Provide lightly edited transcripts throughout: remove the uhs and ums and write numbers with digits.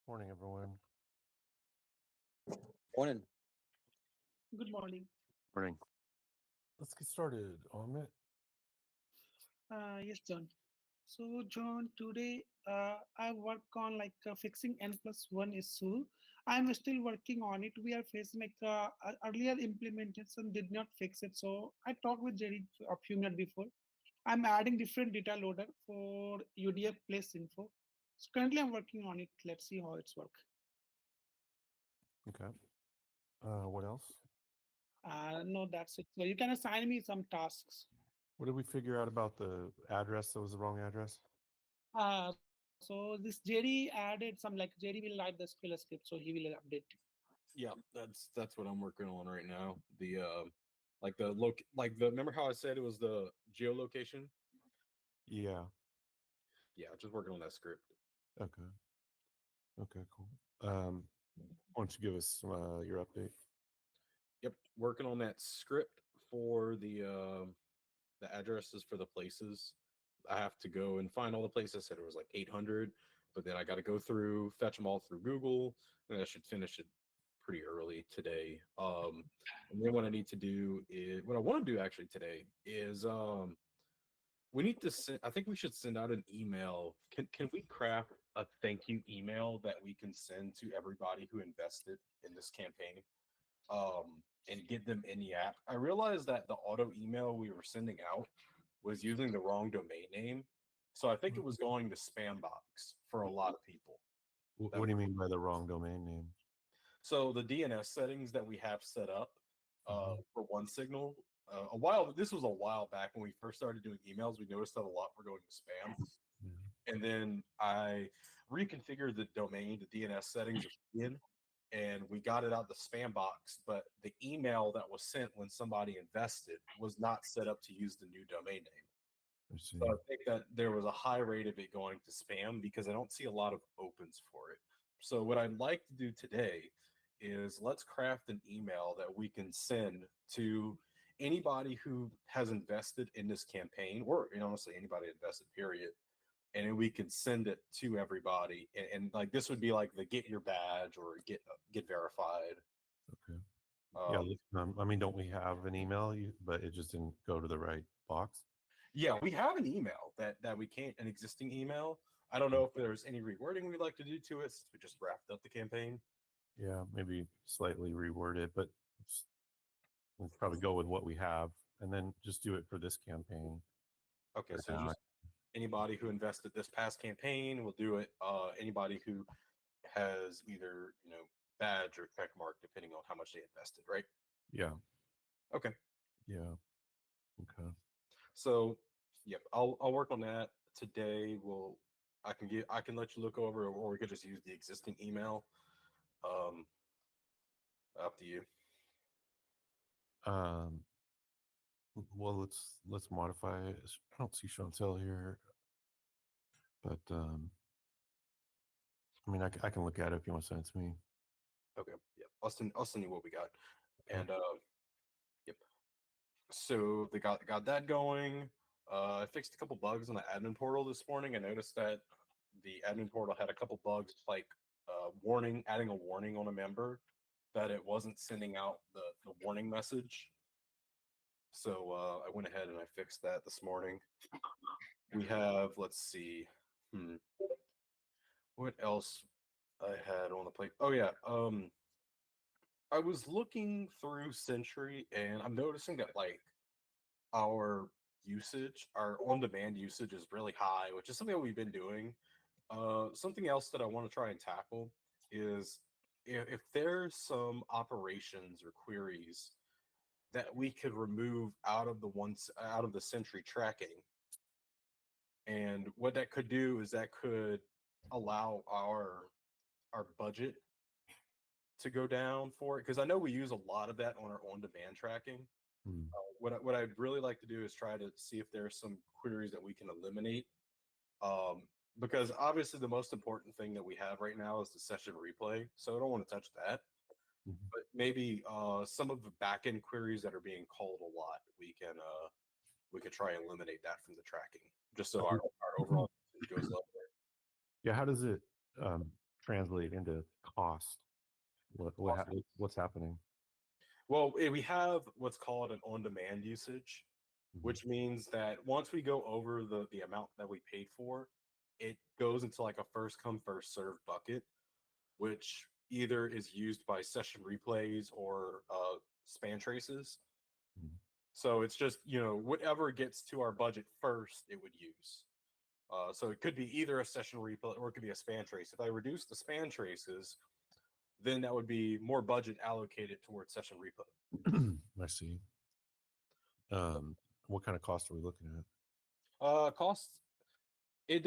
Morning, everyone. Morning. Good morning. Morning. Let's get started on it. Yes, John. So, John, today I work on fixing n plus one issue. I'm still working on it. We are facing earlier implementation did not fix it. So I talked with Jerry a few minutes before. I'm adding different data loader for UDF place info. So currently I'm working on it. Let's see how it's work. Okay. What else? No, that's it. So you can assign me some tasks. What did we figure out about the address that was the wrong address? So this Jerry added some Jerry will write the SQL script, so he will update. Yeah, that's what I'm working on right now. Remember how I said it was the geolocation? Yeah. Yeah, just working on that script. Okay. Okay, cool. Why don't you give us your update? Yep, working on that script for the addresses for the places. I have to go and find all the places. I said it was like 800, but then I got to go through, fetch them all through Google, and I should finish it pretty early today. And then what I need to do is what I want to do actually today is we need to send. I think we should send out an email. Can we craft a thank you email that we can send to everybody who invested in this campaign? And get them in the app. I realized that the auto email we were sending out was using the wrong domain name. So I think it was going to spam box for a lot of people. What do you mean by the wrong domain name? So the DNS settings that we have set up for one signal, this was a while back when we first started doing emails, we noticed that a lot were going to spam. And then I reconfigured the domain, the DNS settings again, and we got it out the spam box, but the email that was sent when somebody invested was not set up to use the new domain name. So I think that there was a high rate of it going to spam because I don't see a lot of opens for it. So what I'd like to do today is let's craft an email that we can send to anybody who has invested in this campaign, or honestly anybody invested, period. And then we can send it to everybody, and like this would be like the get your badge or get verified. Okay. Yeah. I mean, don't we have an email? But it just didn't go to the right box. Yeah, we have an email that we can't, an existing email. I don't know if there's any rewording we'd like to do to it since we just wrapped up the campaign. Yeah, maybe slightly reword it, but we'll probably go with what we have, and then just do it for this campaign. Okay, so just anybody who invested this past campaign will do it. Anybody who has either badge or check mark, depending on how much they invested, right? Yeah. Okay. Yeah. Okay. So, yep, I'll work on that today. I can let you look over, or we could just use the existing email. Up to you. Well, let's modify it. I don't see Chantel here, but I mean, I can look at it if you want to send it to me. Okay. Yep. I'll send you what we got. And yep. So they got that going. I fixed a couple bugs on the admin portal this morning. I noticed that the admin portal had a couple bugs, like adding a warning on a member that it wasn't sending out the warning message. So I went ahead and I fixed that this morning. We have, let's see, what else I had on the plate? Oh yeah, I was looking through Sentry and I'm noticing that like our on-demand usage is really high, which is something that we've been doing. Something else that I want to try and tackle is if there's some operations or queries that we could remove out of the Sentry tracking. And what that could do is that could allow our budget to go down for it, because I know we use a lot of that on our on-demand tracking. What I'd really like to do is try to see if there's some queries that we can eliminate, because obviously the most important thing that we have right now is the session replay, so I don't want to touch that. But maybe some of the backend queries that are being called a lot, we could try and eliminate that from the tracking, just so our overall usage goes lower. Yeah, how does it translate into cost? What's happening? Well, we have what's called an on-demand usage, Mhm. which means that once we go over the amount that we paid for, it goes into like a first come first served bucket, which either is used by session replays or span traces. Mhm. So it's just whatever gets to our budget first, it would use. So it could be either a session replay or it could be a span trace. If I reduce the span traces, then that would be more budget allocated towards session replay. I see. What kind of cost are we looking at? Costs. It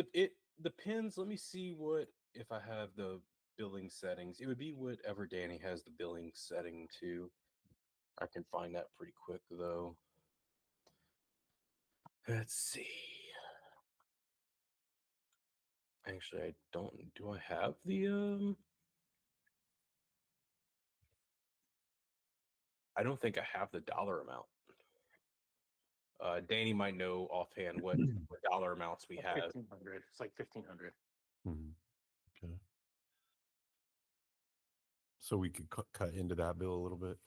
depends. Let me see what if I have the billing settings. It would be whatever Danny has the billing setting to. I can find that pretty quick though. Let's see. Actually, I don't. Do I have the? I don't think I have the dollar amount. Danny might know offhand what dollar amounts we have. 1,500. It's like 1,500. Mhm. Okay. So we could cut into that bill a little bit.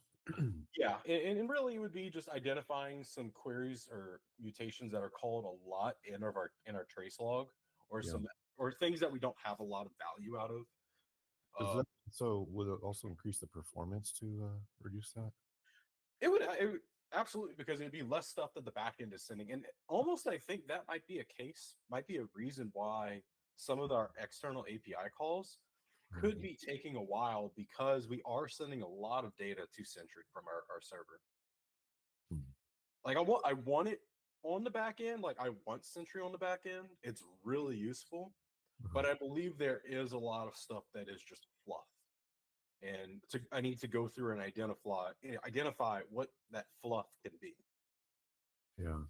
Yeah, and really it would be just identifying some queries or mutations that are called a lot in our trace log, or Yeah. or things that we don't have a lot of value out of. So would it also increase the performance to reduce that? It would absolutely, because it'd be less stuff that the back end is sending, and almost I think that might be a reason why some of our external API calls could Mhm. be taking a while, because we are sending a lot of data to Centric from our server. Hmm. Like I want it on the back end. Like I want Sentry on the back end. It's really useful, but I believe there is a lot of stuff that is just fluff, and I need to go through and identify what that fluff can be. Yeah.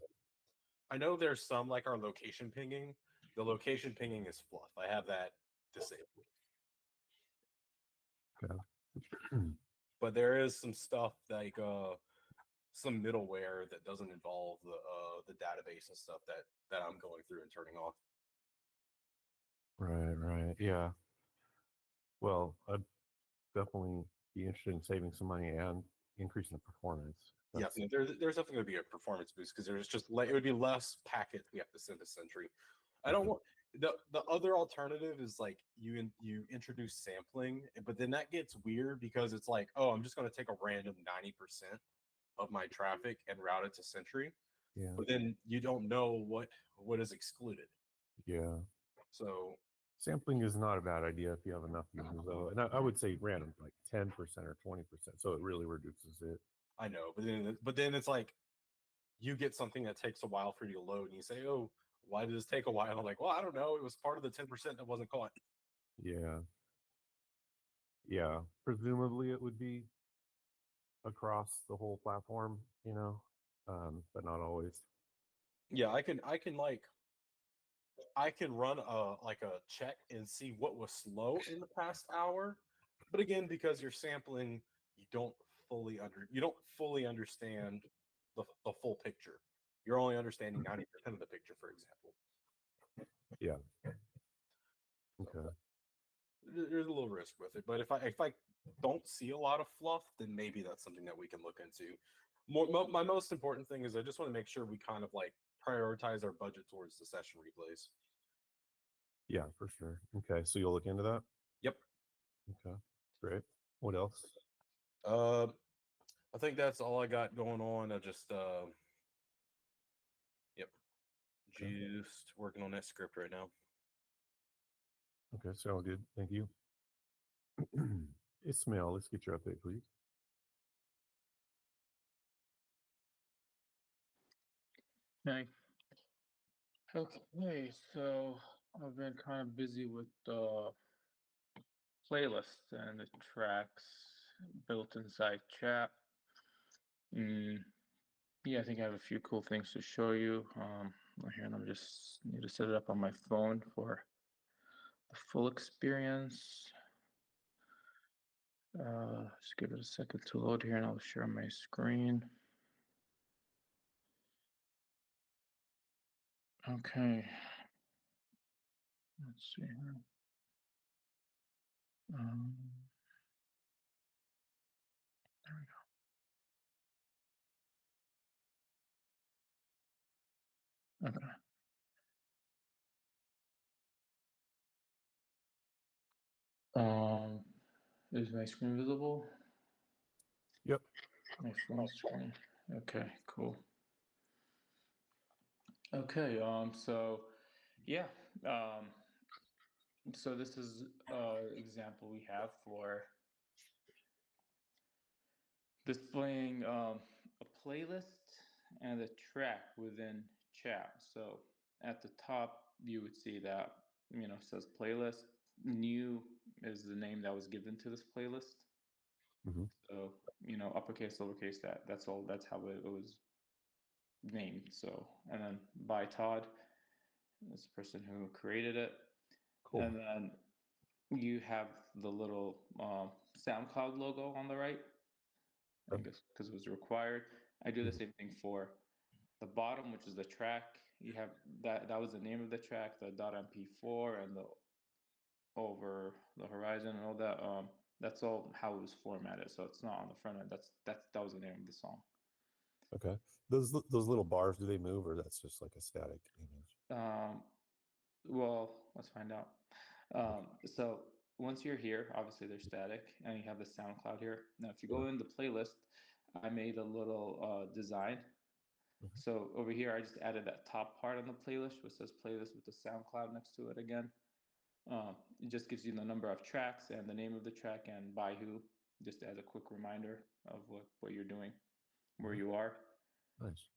I know there's some like our location pinging. The location pinging is fluff. I have that disabled. Okay. But there is some stuff like some middleware that doesn't involve the database and stuff that I'm going through and turning off. Right. Yeah. Well, I'd definitely be interested in saving some money and increasing the performance. Yeah, That's, there's definitely going to be a performance boost, because there's just it would be less packets we have to send to Sentry. I don't want the other alternative is like you introduce sampling, but then that gets weird, because it's like, oh, I'm just going to take a random 90% of my traffic and route it to Sentry, yeah. but then you don't know what is excluded. Yeah. So Sampling is not a bad idea if you have enough users, though. And I would say random, like 10% or 20%. So it really reduces it. I know, but then it's like you get something that takes a while for you to load, and you say, oh, why did this take a while? I'm like, well, I don't know. It was part of the 10% that wasn't caught. Yeah. Yeah. Presumably it would be across the whole platform, but not always. Yeah, I can run a check and see what was slow in the past hour. But again, because you're sampling, you don't fully understand the full picture. You're only understanding 90% of the picture, for example. Yeah. So Okay. there's a little risk with it. But if I don't see a lot of fluff, then maybe that's something that we can look into. My most important thing is I just want to make sure we kind of like prioritize our budget towards the session replays. Yeah, for sure. Okay. So you'll look into that? Yep. Okay. Great. What else? Uh, I think that's all I got going on. Yep, Okay. just working on that script right now. Okay. So good. Thank you. Ismail, let's get your update, please. Hey. Okay, so I've been kind of busy with the playlists and the tracks built inside chat. Yeah, I think I have a few cool things to show you. Here, and I'm just need to set it up on my phone for the full experience. Just give it a second to load here, and I'll share my screen. Okay. Let's see here. Um, there we go. Okay. Is my screen visible? Yep. My phone screen. Okay, cool. Okay, so yeah, so this is example we have for displaying a playlist and a track within chat. So at the top, you would see that, it says playlist. New is the name that was given to this playlist. Mm-hmm. So, uppercase, lowercase, that's all, that's how it was named. So, and then by Todd, is the person who created it. Cool. And then you have the little SoundCloud logo on the right, I guess because it was required. I do the same thing for the bottom, which is the track. You have that was the name of the track, the .mp4 and the over the horizon and all that. That's all how it was formatted. So it's not on the front end. That was the name of the song. Okay. Those little bars, do they move, or that's just like a static image? Well, let's find out. So once you're here, obviously they're static, and you have the SoundCloud here. Now, if you go in the playlist, I made a little design. Mhm. So over here, I just added that top part on the playlist, which says playlist with the SoundCloud next to it again. It just gives you the number of tracks and the name of the track and by who, just as a quick reminder of what you're doing, where you are. Nice.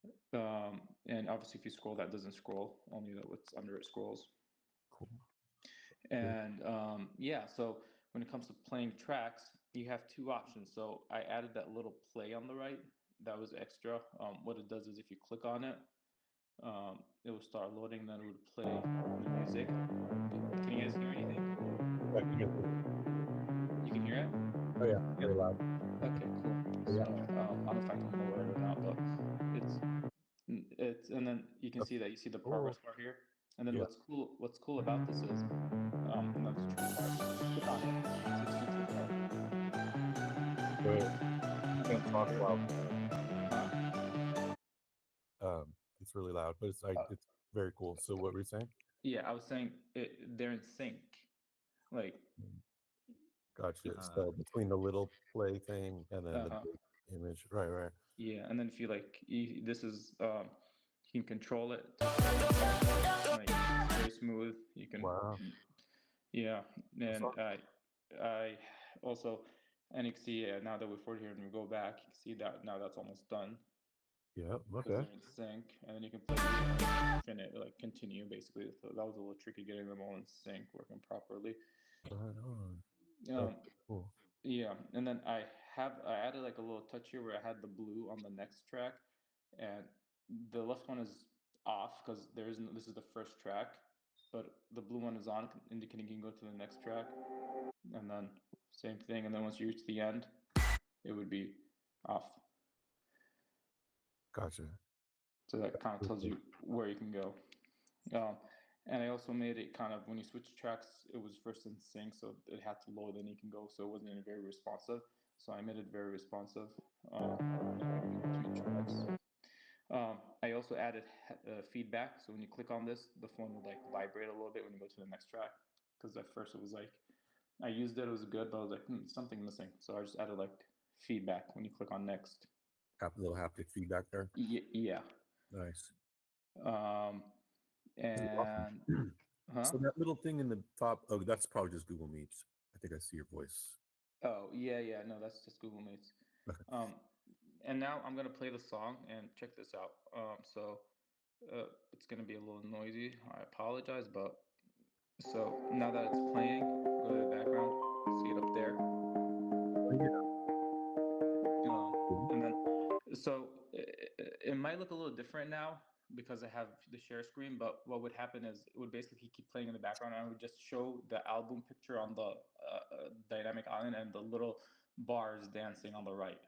And obviously, if you scroll, that doesn't scroll. Only what's under it scrolls. Cool. And yeah, so when it comes to playing tracks, you have two options. So I added that little play on the right. That was extra. What it does is if you click on it, it will start loading. Then it would play the music. Can you guys hear anything? I can get this. You can hear it? Oh yeah, really loud. Okay, cool. So I don't know if I can lower it or not, but it's and then you can see that you see the progress bar here. And then Yeah. what's cool about this is no, it's a tricky part. Click on it. See the tricky part. But you can't talk loud. Huh? It's really loud, but it's very cool. So what were you saying? Yeah, I was saying they're in sync. Like, Gotcha. So between the little play thing and then the big image, right? yeah, and then if you like, this is you can control it. Like, it's very smooth. You can. Wow. Yeah, and awesome. I also, and you can see now that we're forward here and we go back, you can see that now that's almost done. Yeah. Because Okay. they're in sync, and then you can play finish, like continue basically. So that was a little tricky getting them all in sync, working properly. Right on. Um, Cool. yeah, and then I added like a little touch here where I had the blue on the next track, and the left one is off because this is the first track, but the blue one is on, indicating you can go to the next track, and then same thing, and then once you reach the end, it would be off. Gotcha. So that kind of tells you where you can go. And I also made it kind of, when you switch tracks, it was first in sync, so it had to load, then you can go, so it wasn't very responsive. So I made it very responsive between tracks. I also added feedback, so when you click on this, the phone would like vibrate a little bit when you go to the next track. Because at first it was like, I used it was good, but I was like, something missing. So I just added like feedback when you click on next. Little haptic feedback there. Yeah. Nice. And huh? So that little thing in the top, oh, that's probably just Google Meets. I think I see your voice. Oh, yeah. No, that's just Google Meets. And now I'm gonna play the song and check this out. So it's gonna be a little noisy. I apologize, but so now that it's playing, go to the background, see it up there. And then, so it might look a little different now because I have the share screen, but what would happen is it would basically keep playing in the background, and I would just show the album picture on the dynamic island and the little bars dancing on the right.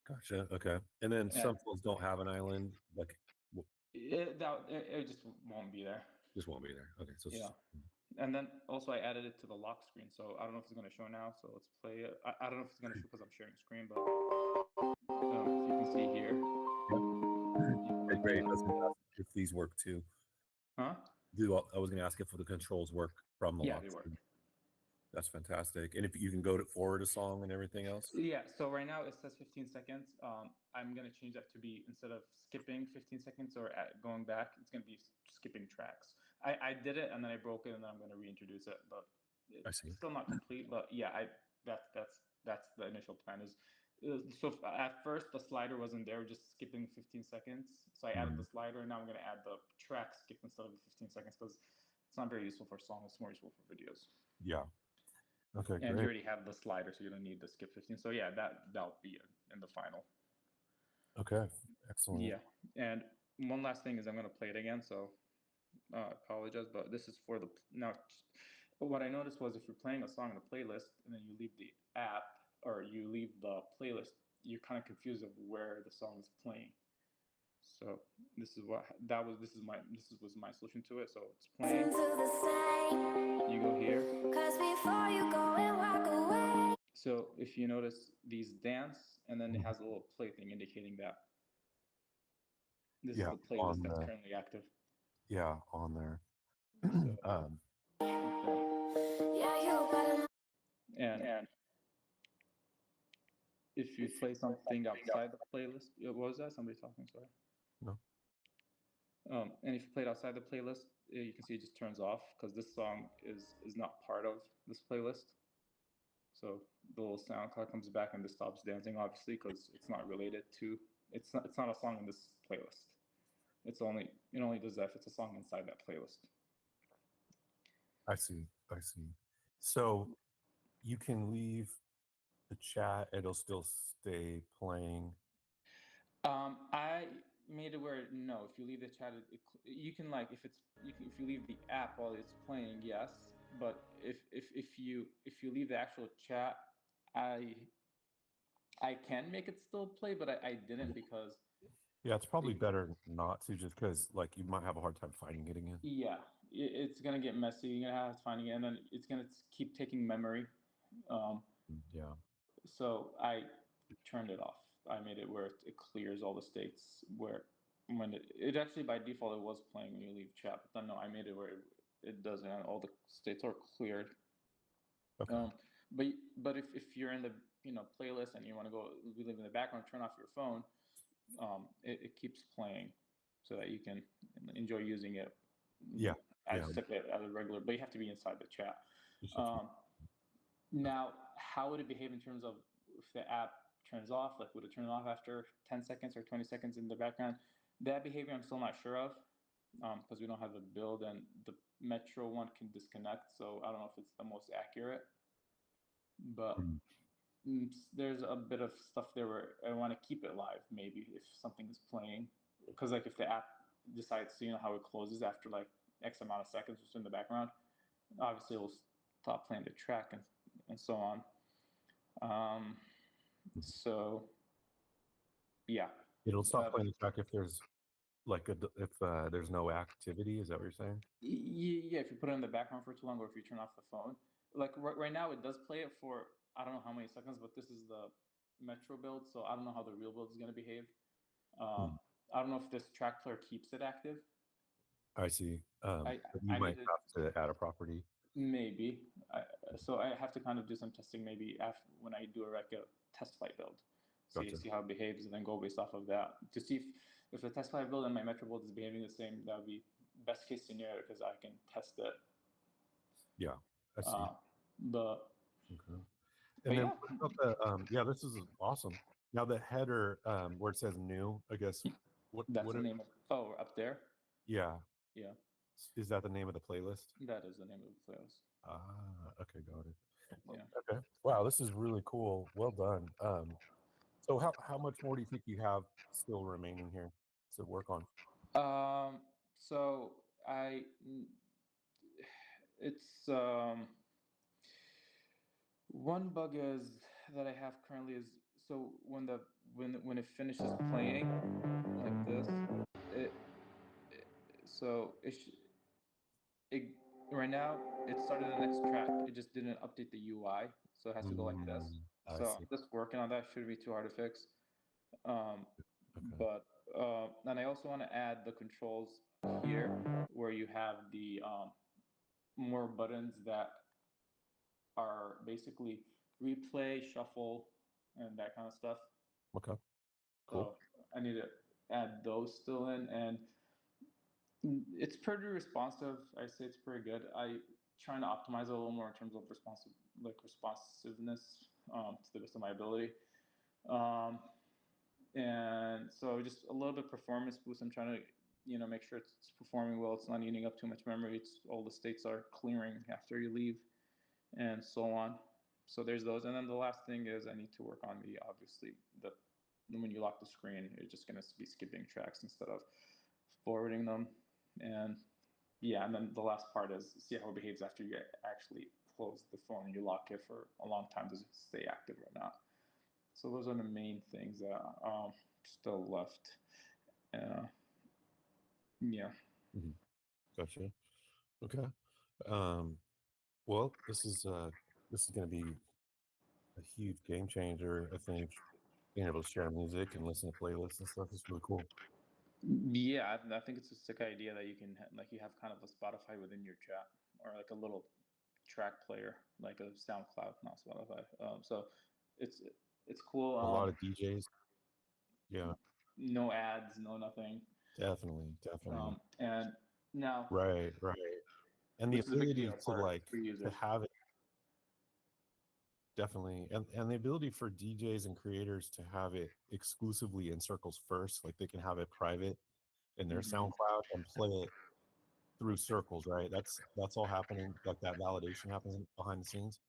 Gotcha. Okay. And then some phones don't have an island. Like, It just won't be there. Just won't be there. Okay, so Yeah. And then also I added it to the lock screen. So I don't know if it's going to show now. So let's play it. I don't know if it's going to show because I'm sharing screen, but if you can see here. Okay, great. I was going to ask if these work too. Huh? I was going to ask if the controls work from the Yeah, lock they work. screen. That's fantastic. And if you can go to forward a song and everything else? Yeah, so right now it says 15 seconds. I'm going to change that to be, instead of skipping 15 seconds or going back, it's going to be skipping tracks. I did it and then I broke it and then I'm going to reintroduce it, but it's still not complete. But yeah, that's the initial plan. So at first the slider wasn't there, just skipping 15 seconds. So I added the slider and now I'm going to add the track skip instead of the 15 seconds because it's not very useful for songs. It's more useful for videos. Yeah. Okay, and great. you already have the slider, so you don't need the skip 15. So yeah, that'll be in the final. Okay, excellent. Yeah, and one last thing is I'm going to play it again. So I apologize, but this is for the now. What I noticed was if you're playing a song in a playlist and then you leave the app or you leave the playlist, you're kind of confused of where the song is playing. So this is was my solution to it. So it's playing. You go here. So if you notice these dance, and then it has a little play thing indicating that this is the playlist that's currently active. Yeah, on there. And if you play something outside the playlist, what was that? Somebody talking? Sorry. No. And if you play it outside the playlist, you can see it just turns off because this song is not part of this playlist. So the little sound cloud comes back and this stops dancing, obviously, because it's not related to. It's not a song in this playlist. It only does that if it's a song inside that playlist. I see. So you can leave the chat; it'll still stay playing. I made it where no, if you leave the chat, you can if you leave the app while it's playing, yes. But if you leave the actual chat, I can make it still play, but I didn't because. Yeah, it's probably better not to, just because like you might have a hard time finding it again. Yeah, it's gonna get messy. You're gonna have to finding it, and then it's gonna keep taking memory. Yeah. So I turned it off. I made it where it clears all the states when it actually by default it was playing when you leave chat, but then no, I made it where it doesn't, and all the states are cleared. Okay. But if you're in the playlist and you want to go live in the background, turn off your phone. It keeps playing so that you can enjoy using it. Yeah. As a regular, but you have to be inside the chat. Now, how would it behave in terms of if the app turns off? Like, would it turn off after 10 seconds or 20 seconds in the background? That behavior I'm still not sure of because we don't have a build, and the Metro one can disconnect, so I don't know if it's the most accurate. But there's a bit of stuff there where I want to keep it live, maybe if something is playing, because like if the app decides to, how it closes after like X amount of seconds just in the background, obviously it'll stop playing the track and so on. So yeah, it'll stop playing the track if there's there's no activity. Is that what you're saying? Yeah, if you put it in the background for too long, or if you turn off the phone. Like right now, it does play it for I don't know how many seconds, but this is the Metro build, so I don't know how the real build is going to behave. I don't know if this track player keeps it active. I see. You might have to add a property. Maybe. So I have to kind of do some testing maybe after when I do a test flight build. See how it behaves, and then go based off of that to see if the test flight build and my Metro build is behaving the same. That would be best case scenario because I can test it. Yeah, I see. Okay. And then this is awesome. Now the header where it says new, I guess that's the name of up there. Yeah. Yeah. Is that the name of the playlist? That is the name of the playlist. Okay, got it. Yeah. Okay. Wow, this is really cool. Well done. So how much more do you think you have still remaining here to work on? So it's one bug that I have currently is so when it finishes playing like this, it right now it started the next track. It just didn't update the UI, so it has to go like this. I So see. just working on that. Shouldn't be too hard to fix. Um, Okay. but and I also want to add the controls here where you have the more buttons that are basically replay, shuffle, and that kind of stuff. Okay. Cool. So I need to add those still in, and it's pretty responsive. I say it's pretty good. I trying to optimize it a little more in terms of responsiveness to the best of my ability. Um, and so just a little bit performance boost. I'm trying to make sure it's performing well. It's not eating up too much memory. It's all the states are clearing after you leave, and so on. So there's those, and then the last thing is I need to work on the obviously the when you lock the screen, you're just going to be skipping tracks instead of forwarding them, and yeah, and then the last part is see how it behaves after you actually close the phone and you lock it for a long time. Does it stay active or not? So those are the main things that still left. Yeah. Mm-hmm. Gotcha. Okay. Well, this is going to be a huge game changer. I think being able to share music and listen to playlists and stuff is really cool. Yeah, I think it's a sick idea that you can like you have kind of a Spotify within your chat or like a little track player, like a SoundCloud, not Spotify. So it's it's cool. A lot of DJs. Yeah. No ads, no nothing. Definitely. And now. Right. And the ability to to have it. Definitely. And the ability for DJs and creators to have it exclusively in Circles first, like they can have it private in their SoundCloud and play it through Circles, right? That's all happening, like that validation happens behind the scenes.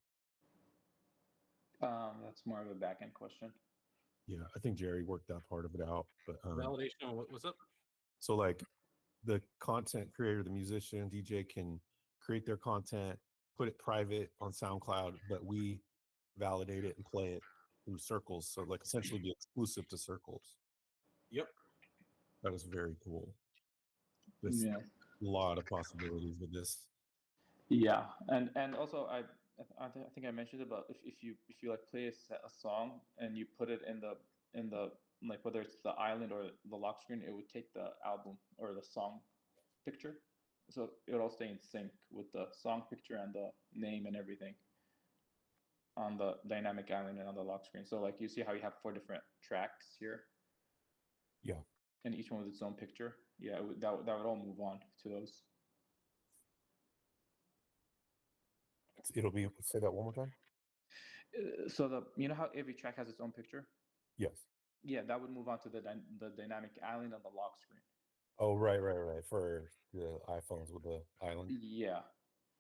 That's more of a back end question. Yeah, I think Jerry worked that part of it out. But validation, what was up? So like the content creator, the musician, DJ can create their content, put it private on SoundCloud, but we validate it and play it through Circles. So like essentially be exclusive to Circles. Yep. That is very cool. There's a lot of possibilities with this. Yeah, and also I think I mentioned about if you like play a song and you put it in the like whether it's the island or the lock screen, it would take the album or the song picture, so it would all stay in sync with the song picture and the name and everything on the dynamic island and on the lock screen. So like you see how you have 4 different tracks here. Yeah. And each one with its own picture. Yeah, that would all move on to those. It'll be, say that one more time. So you know how every track has its own picture? Yes. Yeah, that would move on to the dynamic island on the lock screen. Oh, right. For the iPhones with the island. Yeah.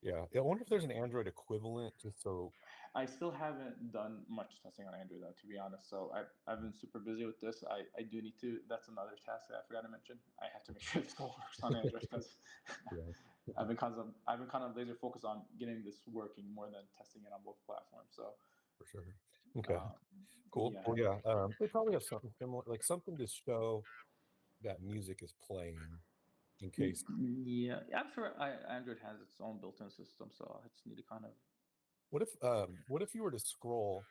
I wonder if there's an Android equivalent, just so. I still haven't done much testing on Android, though, to be honest. So I've been super busy with this. I do need to. That's another task that I forgot to mention. I have to make sure this all works on Android because I've been kind of laser focused on getting this working more than testing it on both platforms. So for sure. Okay. Cool. Yeah. Well, yeah. They probably have something similar, like something to show that music is playing in case. Yeah, I'm sure Android has its own built-in system, so I just need to kind of. What if you were to scroll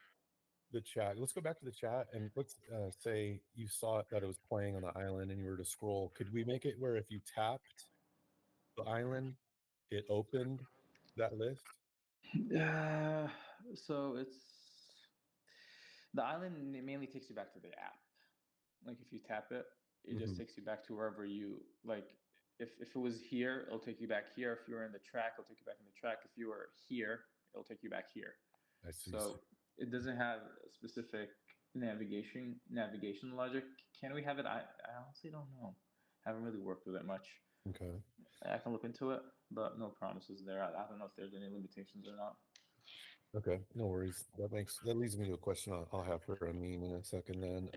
the chat? Let's go back to the chat and let's say you saw that it was playing on the island and you were to scroll. Could we make it where if you tapped the island, it opened that list? So it's the island mainly takes you back to the app. Like if you tap it, it just takes you back to wherever you like. If it was here, it'll take you back here. If you were in the track, it'll take you back in the track. If you were here, it'll take you back here. I see. So it doesn't have a specific navigation logic. Can we have it? I honestly don't know. Haven't really worked with it much. Okay. I can look into it, but no promises there. I don't know if there's any limitations or not. Okay, no worries. That leads me to a question I'll have for Amin in a second. Then,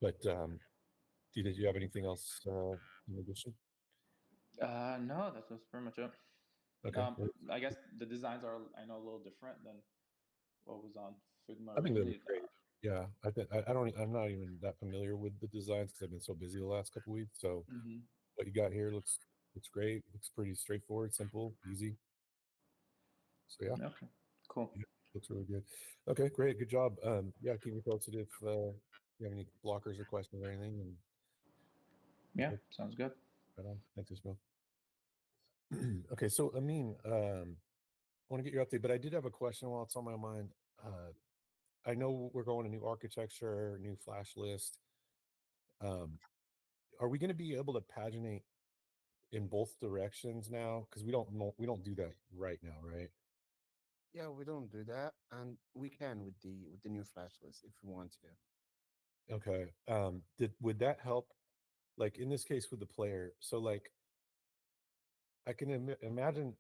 did you have anything else in addition? No, that's pretty much it. Okay. I guess the designs are a little different than what was on Figma. I think they're great. Yeah, I'm not even that familiar with the designs because I've been so busy the last couple weeks. So what you got here looks Looks great. Looks pretty straightforward, simple, easy. So yeah, Okay, cool. yeah, looks really good. Okay, great, good job. Yeah, keep me posted if you have any blockers or questions or anything. And Yeah, yeah, sounds good. right on. Thanks, Ismail. Okay, so Amin, I want to get your update, but I did have a question while it's on my mind. I know we're going to new architecture, new flash list. Um, are we going to be able to paginate in both directions now? Because we don't do that right now, right? Yeah, we don't do that, and we can with the new flash list if we want to. Okay. Did would that help? Like in this case with the player, so like I can imagine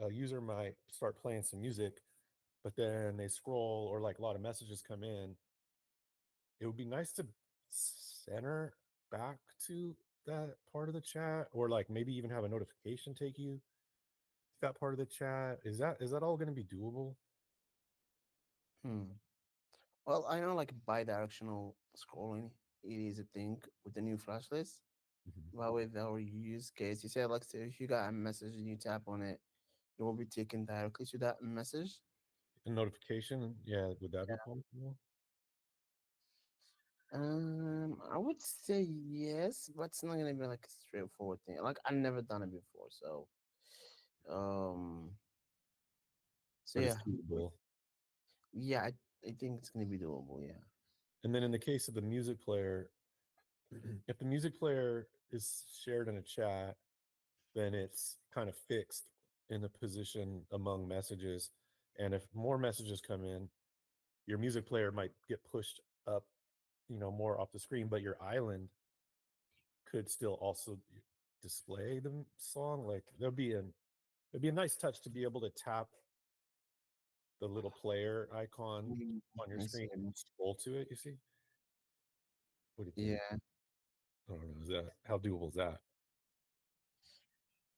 a user might start playing some music, but then they scroll or like a lot of messages come in. It would be nice to center back to that part of the chat, or like maybe even have a notification take you to that part of the chat. Is that all going to be doable? Hmm. Well, I know like bidirectional scrolling it is a thing with the new flash list, Mhm. but with our use case, you said like so if you got a message and you tap on it, it will be taken directly to that message. A notification, yeah, would that be possible? I would say yes, but it's not gonna be like a straightforward thing. Like I've never done it before, um, so But it's yeah, doable. yeah, I think it's gonna be doable. Yeah. And then in the case of the music player, if the music player is shared in a chat, then it's kind of fixed in the position among messages. And if more messages come in, your music player might get pushed up, more off the screen, but your island could still also display the song. Like it'd be a nice touch to be able to tap the little player icon Mm, on your I screen see. and scroll to it. You see? What do you think? Yeah. I don't know. Is that how doable is that?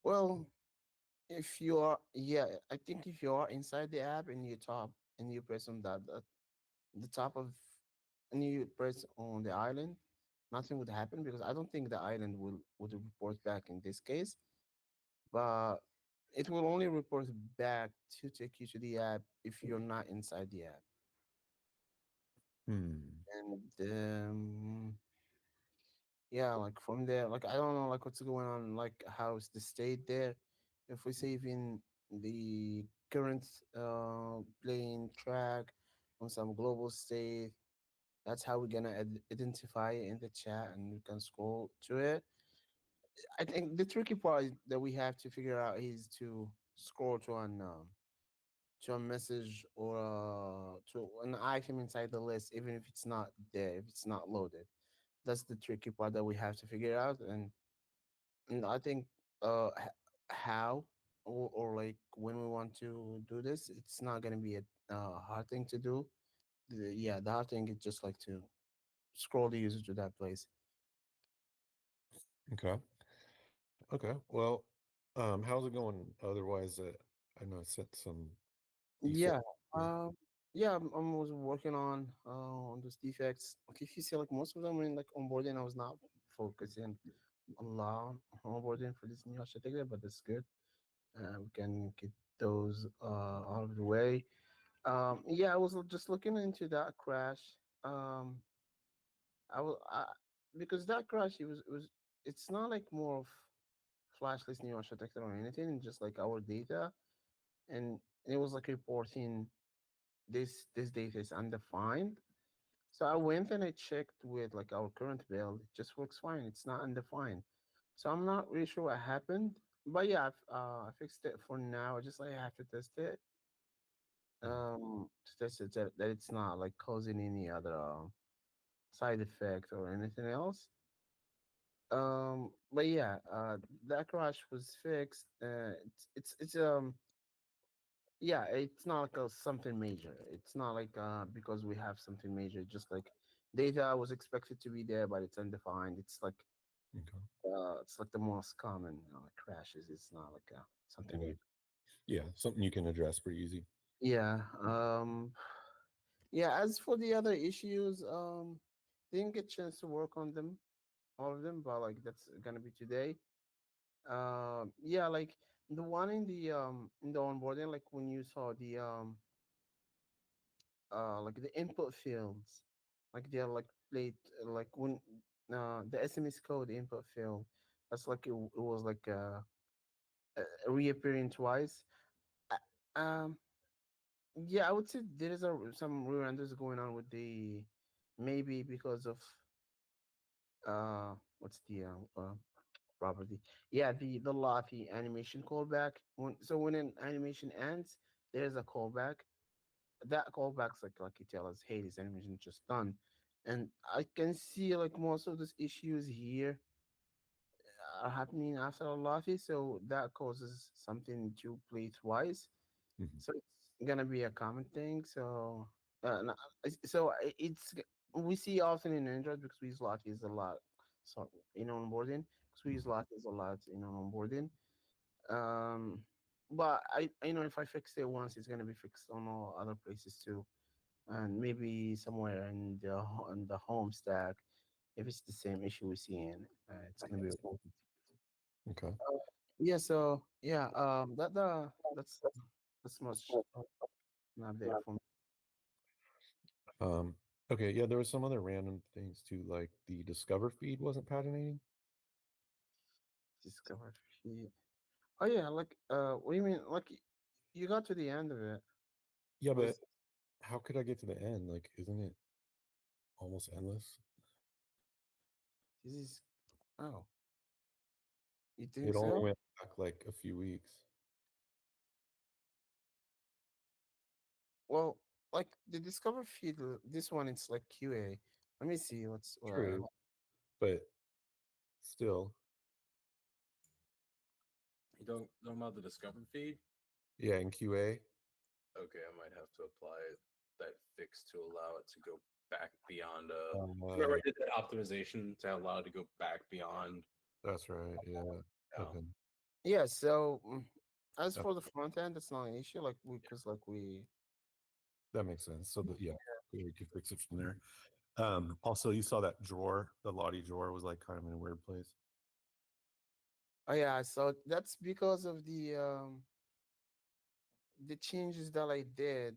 Well, if you are, yeah, I think if you are inside the app and you top and you press on that the top of and you press on the island, nothing would happen because I don't think the island would report back in this case, but it will only report back to take you to the app if you're not inside the app. Hmm. And yeah, like from there, like I don't know like what's going on, like how's the state there. If we save in the current playing track on some global state, that's how we're gonna identify it in the chat and we can scroll to it. I think the tricky part that we have to figure out is to scroll to a message or to an item inside the list, even if it's not there, if it's not loaded. That's the tricky part that we have to figure out. And I think how or like when we want to do this, it's not gonna be a hard thing to do. Yeah, the hard thing is just like to scroll the user to that place. Okay. Okay. Well, how's it going otherwise? I know I sent some defect. Yeah. Yeah, I was working on those defects. Like if you see like most of them in like onboarding, I was not focusing a lot on onboarding for this new architecture, but that's good. We can get those out of the way. Yeah, I was just looking into that crash. Um, I will because that crash it's not like more of flashless new architecture or anything, just like our data, and it was like reporting this data is undefined. So I went and I checked with like our current build. It just works fine. It's not undefined. So I'm not really sure what happened. But yeah, I fixed it for now. I just like have to test it. To test it that it's not like causing any other side effect or anything else. But yeah, that crash was fixed. It's yeah, it's not like a something major. It's not like because we have something major, just like data was expected to be there, but it's undefined. Okay. It's like the most common crashes. It's not like something Okay. major. Yeah, something you can address pretty easy. Yeah. Yeah. As for the other issues, didn't get chance to work on them, all of them, but like that's gonna be today. Yeah, like the one in the onboarding, like when you saw the like the input fields, like they're like played like when the SMS code input field, that's like it was like reappearing twice. Um, yeah, I would say there is some re-renders going on with the, maybe because of what's the property? Yeah, the Lottie animation callback. When an animation ends, there's a callback. That callback's like you tell us, hey, this animation is just done, and I can see like most of these issues here are happening after a Lottie, so that causes something to play twice. Mhm. So it's gonna be a common thing. It's we see often in Android because we use Lotties a lot. So in onboarding, because we use Lotties a lot in onboarding. Um, but I know if I fix it once, it's gonna be fixed on all other places too, and maybe somewhere in on the home stack. If it's the same issue we see in, it's gonna be okay. Okay. Yeah. So yeah. That's much an update from Um, okay. Yeah, there was some other random things too, like the Discover feed wasn't paginating. Discover feed. Oh yeah, like what do you mean? Like you got to the end of it. Yeah, but Was how could I get to the end? Like, isn't it almost endless? this is oh, you think It only so? went back like a few weeks. Well, like the Discover feed, this one it's like QA. Let me see what's True, but still, You don't about the Discover feed? yeah, in QA. Okay, I might have to apply that fix to allow it to go back beyond. Remember, Uh, I did that optimization to allow it to go back beyond. that's right. Yeah. Yeah. Okay. yeah. So as That, for the front end, it's not an issue. Like because like we that makes sense. So yeah, we could fix it from there. Also, you saw that drawer, the Lottie drawer was like kind of in a weird place. oh yeah. So that's because of the changes that I did.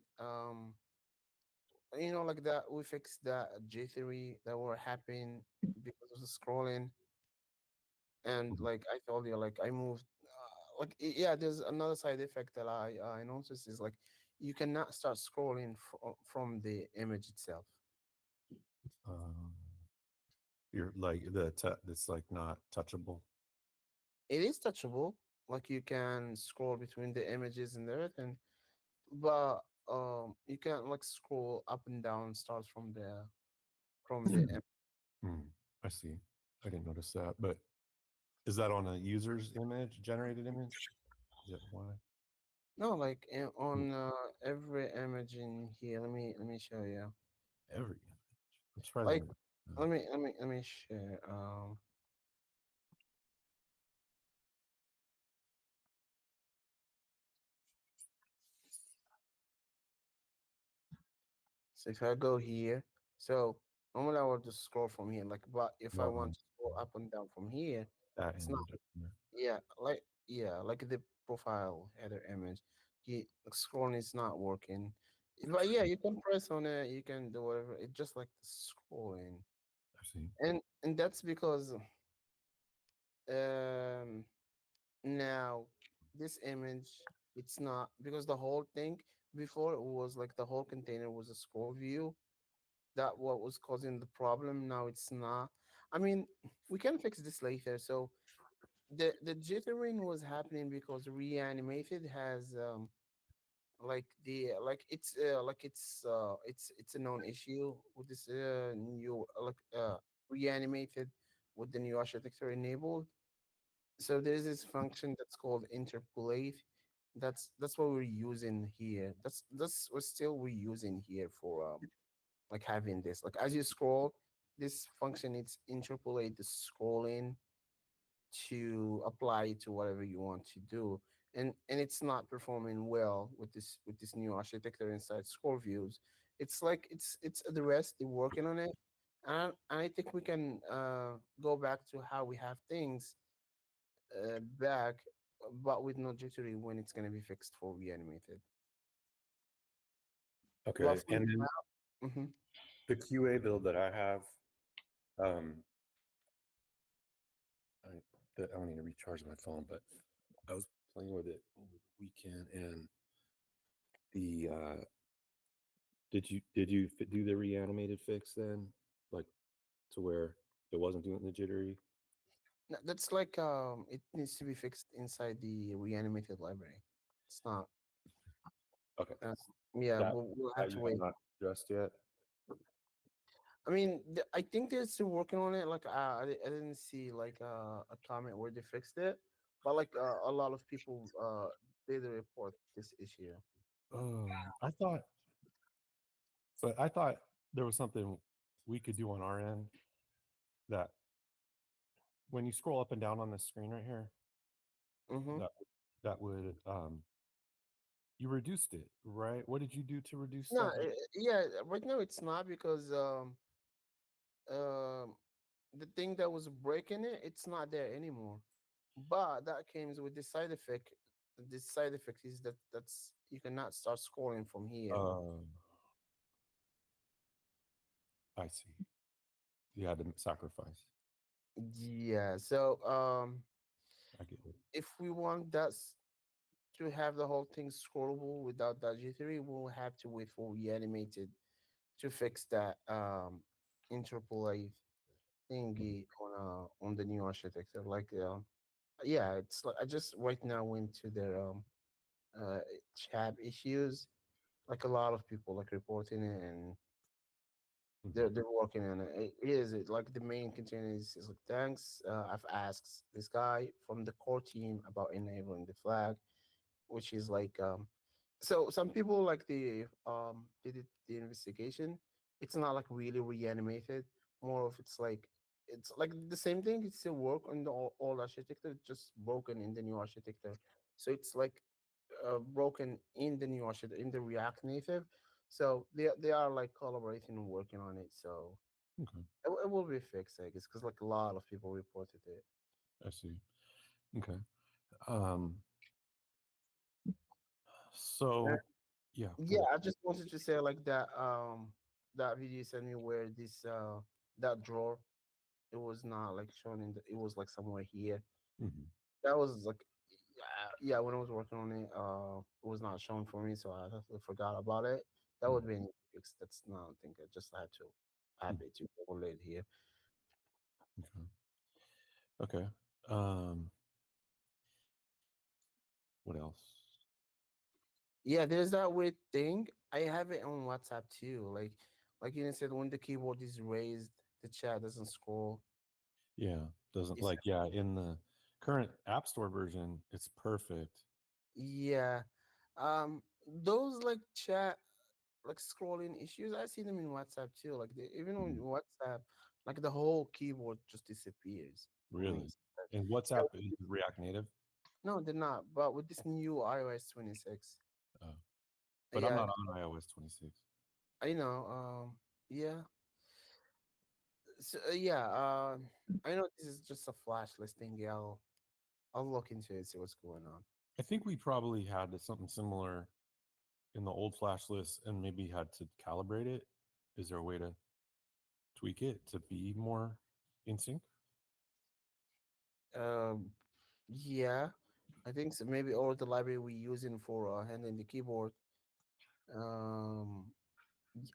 Like that we fixed that J3 that were happening because of the scrolling, and Mhm. like I told you, like I moved, yeah. There's another side effect that I noticed is like you cannot start scrolling from the image itself. Um, you're like it's like not touchable. It is touchable, like you can scroll between the images and everything, but you can't like scroll up and down starts from the Hmm, I see. I didn't notice that, but is that on a user's image, generated image? Is that why? no, like Hmm, on every image in here. Let me show you. every image. I'm surprised I Like didn't. let me share. So if I go here, so normally I would just scroll from here. Like, but if I want No, to scroll up and down from here, that it's not. image. Yeah, like the profile header image. Like, scrolling is not working. But yeah, you can press on it. You can do whatever. It's just like the scrolling, I see. and that's because um now this image, it's not because the whole thing before it was like the whole container was a scroll view. That what was causing the problem. Now it's not. I mean, we can fix this later. So the jittering was happening because reanimated has it's a known issue with this new reanimated with the new architecture enabled. So there's this function that's called interpolate. That's what we're using here. That's what still we're using here for like having this, like as you scroll, this function, it's interpolate the scrolling to apply it to whatever you want to do, and it's not performing well with this new architecture inside scroll views. It's like it's the rest they're working on it, and I think we can go back to how we have things back, but with no jittery when it's gonna be fixed for reanimated. But Okay, for and then now, the QA build that I have, um, I, I don't need to recharge my phone, but I was playing with it over the weekend, and the do the reanimated fix then, like to where it wasn't doing the jittery? that's like it needs to be fixed inside the reanimated library. It's not. Okay, Yeah, that we'll have that to you have wait. not addressed yet. I mean, I think they're still working on it. Like, I didn't see like a comment where they fixed it, but like a lot of people did report this issue. I thought, but I thought there was something we could do on our end that when you scroll up and down on the screen right here, Mm-hmm. that that would you reduced it, right? What did you do to reduce No, that? yeah, right now it's not because um the thing that was breaking it, it's not there anymore. But that comes with the side effect. The side effect is that that's you cannot start scrolling from here. I see. You had to sacrifice. Yeah, so I get it. if we want to have the whole thing scrollable without that jittery, we'll have to wait for reanimated to fix that interpolate thingy on the new architecture. Like yeah, it's like I just right now went to their uh chat issues. Like a lot of people like reporting it, and Mhm. they're working on it. It like the main concern is like thanks. I've asked this guy from the core team about enabling the flag, which is like so some people like did the investigation. It's not like really reanimated. More of it's like the same thing. It still work on the old architecture, just broken in the new architecture. So it's like broken in the new architecture in the React Native. So they are like collaborating and working on it. So Okay, it will be fixed, I guess, because like a lot of people reported it. I see. Okay. Um. Uh, So, yeah. Go yeah, ahead. I just wanted to say like that that video you sent me where this that drawer, it was not like shown it was like somewhere here. Mhm. That was like yeah, when I was working on it, it was not shown for me, so I totally forgot about it. That Mhm. would be fixed. That's not I think I just had to add Mhm. it to overlay it here. Okay. Okay. Um. What else? Yeah, there's that weird thing. I have it on WhatsApp too. Like you said, when the keyboard is raised, the chat doesn't scroll. Yeah. Doesn't It's like yeah. In the current App Store version, it's perfect. yeah. Those like chat like scrolling issues, I see them in WhatsApp too. Like even on Mhm. WhatsApp, like the whole keyboard just disappears. When Really. it's like, And yeah, WhatsApp is React Native. no, they're not. But with this new iOS 26, Uh, but I'm yeah, not on iOS 26. I know. Yeah, so, yeah. I know this is just a flash listing. Yeah, I'll look into it, see what's going on. I think we probably had something similar in the old flash list and maybe had to calibrate it. Is there a way to tweak it to be more in sync? Um, yeah, I think so. Maybe or the library we using for handling the keyboard. Um,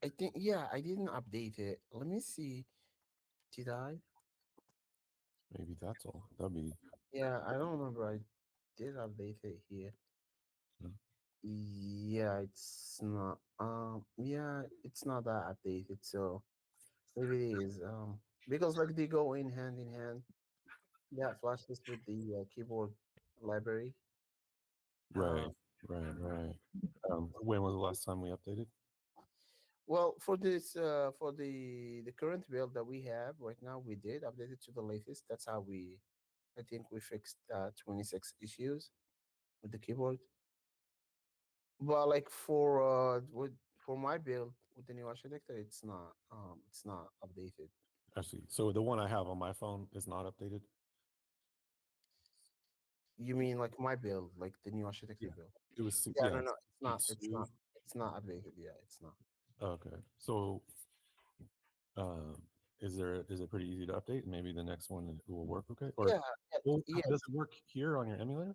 I think yeah, I didn't update it. Let me see. Did I? Maybe that's all. That'd be Yeah, I don't remember. I did update it here. mm, Yeah, it's not. Yeah, it's not that updated. So maybe it is. Because like they go in hand. Yeah, flash list with the keyboard library. right, Um, right. When was the last time we updated? well, for this, for the current build that we have right now, we did update it to the latest. That's how I think we fixed 26 issues with the keyboard. But like for my build with the new architecture, it's not updated. I see. So the one I have on my phone is not updated. You mean like my build, like the new architecture Yeah. build? It was Yeah, no, no, it's not. It's C2. not. It's not updated. Yeah, it's not. Okay. So is it pretty easy to update? Maybe the next one it will work okay? Or Yeah, well, yeah. does it work here on your emulator?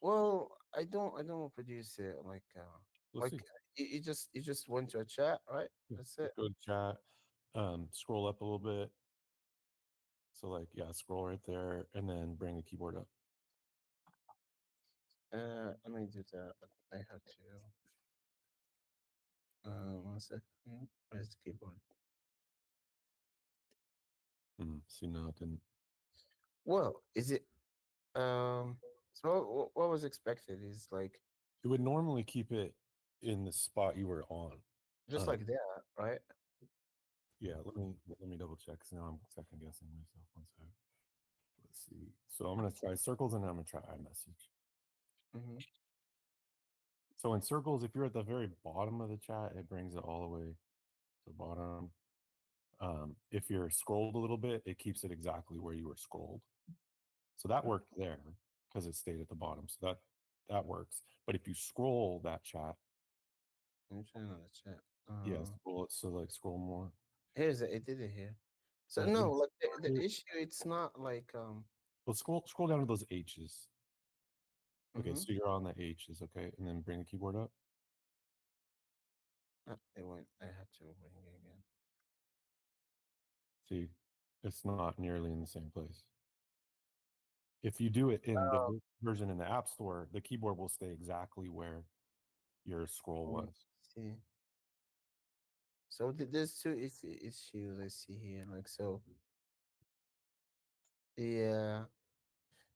Well, I don't produce it Let's like see. you just went to a chat, right? Yeah. That's it. Go to chat. Scroll up a little bit. So like yeah, scroll right there and then bring the keyboard up. Let me do that. I have to. 1 second. Where's the keyboard? See no, it didn't. Well, is it so what was expected is like It would normally keep it in the spot you were on. just Um, like that, right? yeah, let me double check. 'Cause now I'm second guessing myself. One sec. Let's see. So I'm gonna try circles and then I'm gonna try iMessage. Mm-hmm. So in circles, if you're at the very bottom of the chat, it brings it all the way to the bottom. If you're scrolled a little bit, it keeps it exactly where you were scrolled. So that worked there because it stayed at the bottom. So that works. But if you scroll that chat, I'm trying on the chat. yeah, scroll it. So like scroll more. Here's it. It did it here. So Yeah, no, like the issue, it's not like well, scroll down to those H's. Okay, mm-hmm. so you're on the H's, okay, and then bring the keyboard up. It went. I had to bring it again. See, it's not nearly in the same place. If you do it in the version in the App Store, the keyboard will stay exactly where your scroll was. See. So there's two issues I see here. Like so, yeah.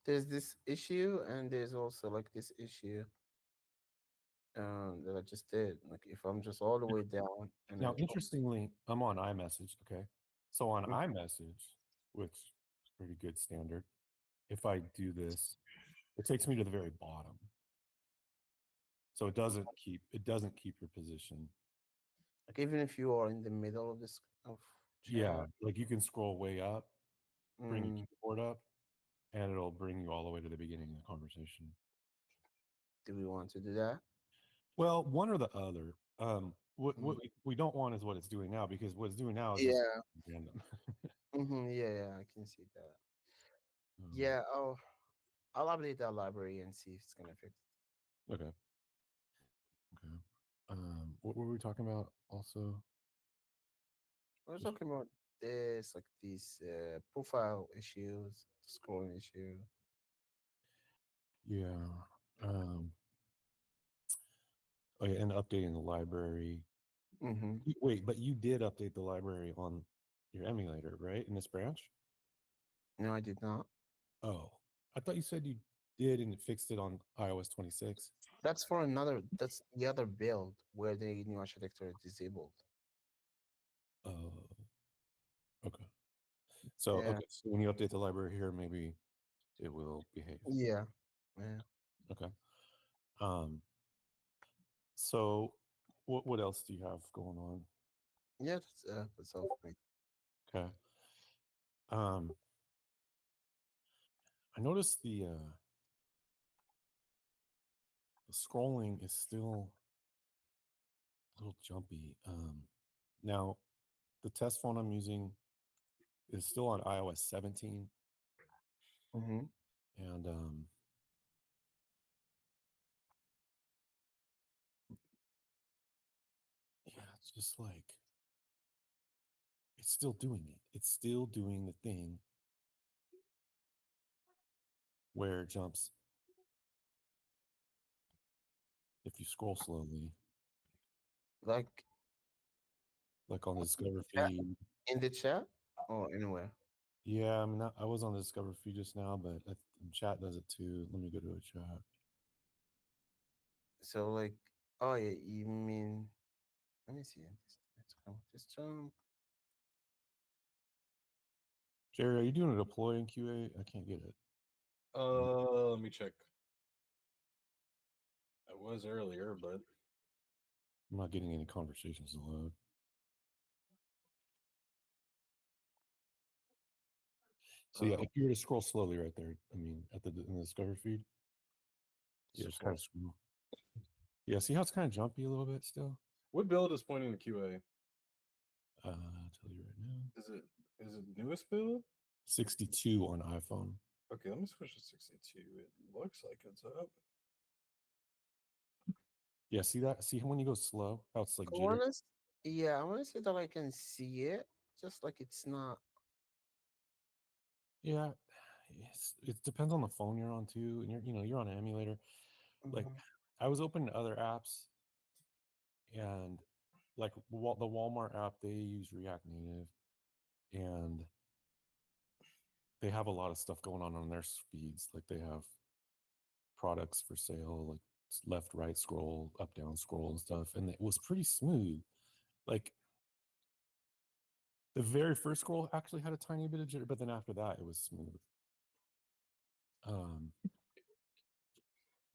There's this issue, and there's also like this issue that I just did. Like if I'm just all the way down and Now, then interestingly, I'm on iMessage. Okay, so on Mhm. iMessage, which is pretty good standard, if I do this, it takes me to the very bottom. So it doesn't keep your position. like even if you are in the middle of this of Yeah, chat, like you can scroll way up, bring your mm, keyboard up, and it'll bring you all the way to the beginning of the conversation. do we want to do that? Well, one or the other. What Mm. we don't want is what it's doing now because what it's doing now is just Yeah. random. Yeah, I can see that. um, Yeah. I'll update that library and see if it's gonna fix. okay, okay. What were we talking about? Also, We're just talking about this, like these profile issues, scrolling issue. yeah. Um, oh yeah, and updating the library. Mm-hmm. Wait, but you did update the library on your emulator, right? In this branch? No, I did not. Oh, I thought you said you did and it fixed it on iOS 26. That's for another. That's the other build where the new architecture is disabled. Oh, okay. Yeah. So when you update the library here, maybe it will behave. Yeah. Yeah. Okay. Um, so what else do you have going on? Yeah. That's all for me. Okay. Um, I noticed the scrolling is still a little jumpy. Now the test phone I'm using is still on iOS 17, Mm-hmm. and yeah, it's just like it's still doing it. It's still doing the thing where it jumps if you scroll slowly, Like like on the in Discover the chat, feed. or anywhere. Yeah, I was on the Discover feed just now, but chat does it too. Let me go to a chat. So like, oh yeah, you mean? Let me see. Just Jerry, are you doing a deploy in QA? I can't get it. Let me check. I was earlier, but I'm not getting any conversations to load. So yeah, if you were to scroll slowly right there, I mean, at in the Discover feed, yeah, just kind of scroll. Yeah, see how it's kind of jumpy a little bit still. What build is pointing to QA? I'll tell you right now. Is it newest build? 62 on iPhone. Okay, let me switch to 62. It looks like it's up. Yeah, see that? See when you go slow, how it's like I jitter? wanna, yeah, I want to say that I can see it, just like it's not. Yeah, it depends on the phone you're on too, and you're on an emulator. Like Mhm. I was opening other apps, and like the Walmart app, they use React Native, and they have a lot of stuff going on their feeds. Like they have products for sale, like left, right scroll, up, down scroll, and stuff, and it was pretty smooth. Like the very first scroll actually had a tiny bit of jitter, but then after that, it was smooth. Um,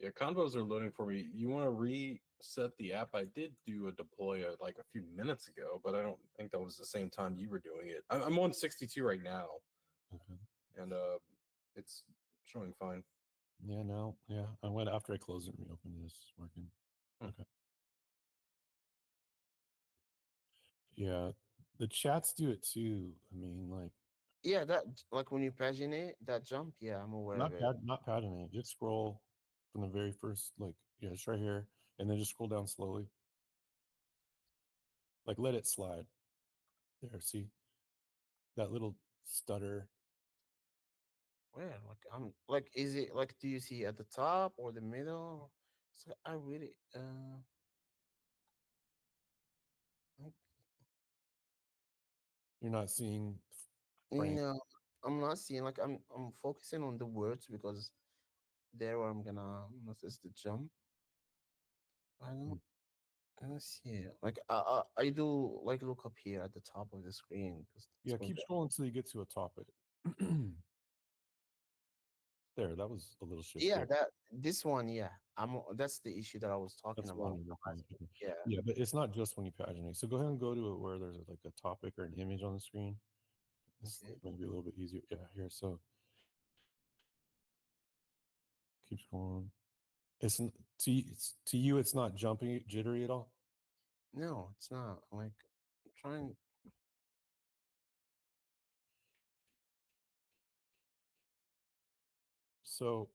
Yeah, convos are loading for me. You want to reset the app? I did do a deploy like a few minutes ago, but I don't think that was the same time you were doing it. I'm on 62 right now, okay. and it's showing fine. Yeah, no, yeah. I went after I closed it and reopened it. It's working. Hmm. Okay. Yeah, the chats do it too. I mean, like Yeah, that like when you paginate that jump. Yeah, I'm aware of it. not padding it. Just scroll from the very first, like yeah, it's right here, and then just scroll down slowly. Like let it slide. There, see that little stutter. Where like I'm like, is it like, do you see at the top or the middle? So I really like, You're not seeing frame. no, I'm not seeing, like, I'm focusing on the words because there where I'm gonna notice the jump. I don't Mm. I don't see it. Like I do like look up here at the top of the screen because Yeah, keep scrolling until you get to a topic. There, that was a little shift yeah, there. that this one, yeah. That's the issue that I was talking That's one about. you're looking at. Okay. Yeah. Yeah, but it's not just when you paginate. So go ahead and go to it where there's like a topic or an image on the screen. It's Okay. maybe a little bit easier. Yeah, here. So keep scrolling. To you, it's not jumping jittery at all. No, it's not. Like I'm trying. So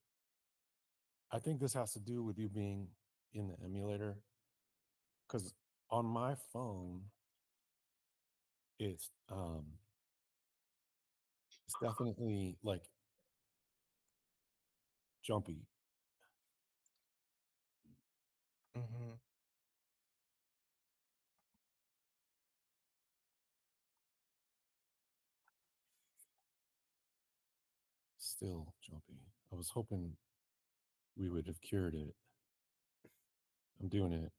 I think this has to do with you being in the emulator. Because on my phone, it's um, it's definitely like jumpy. Hmm. Still jumpy. I was hoping we would have cured it. I'm doing it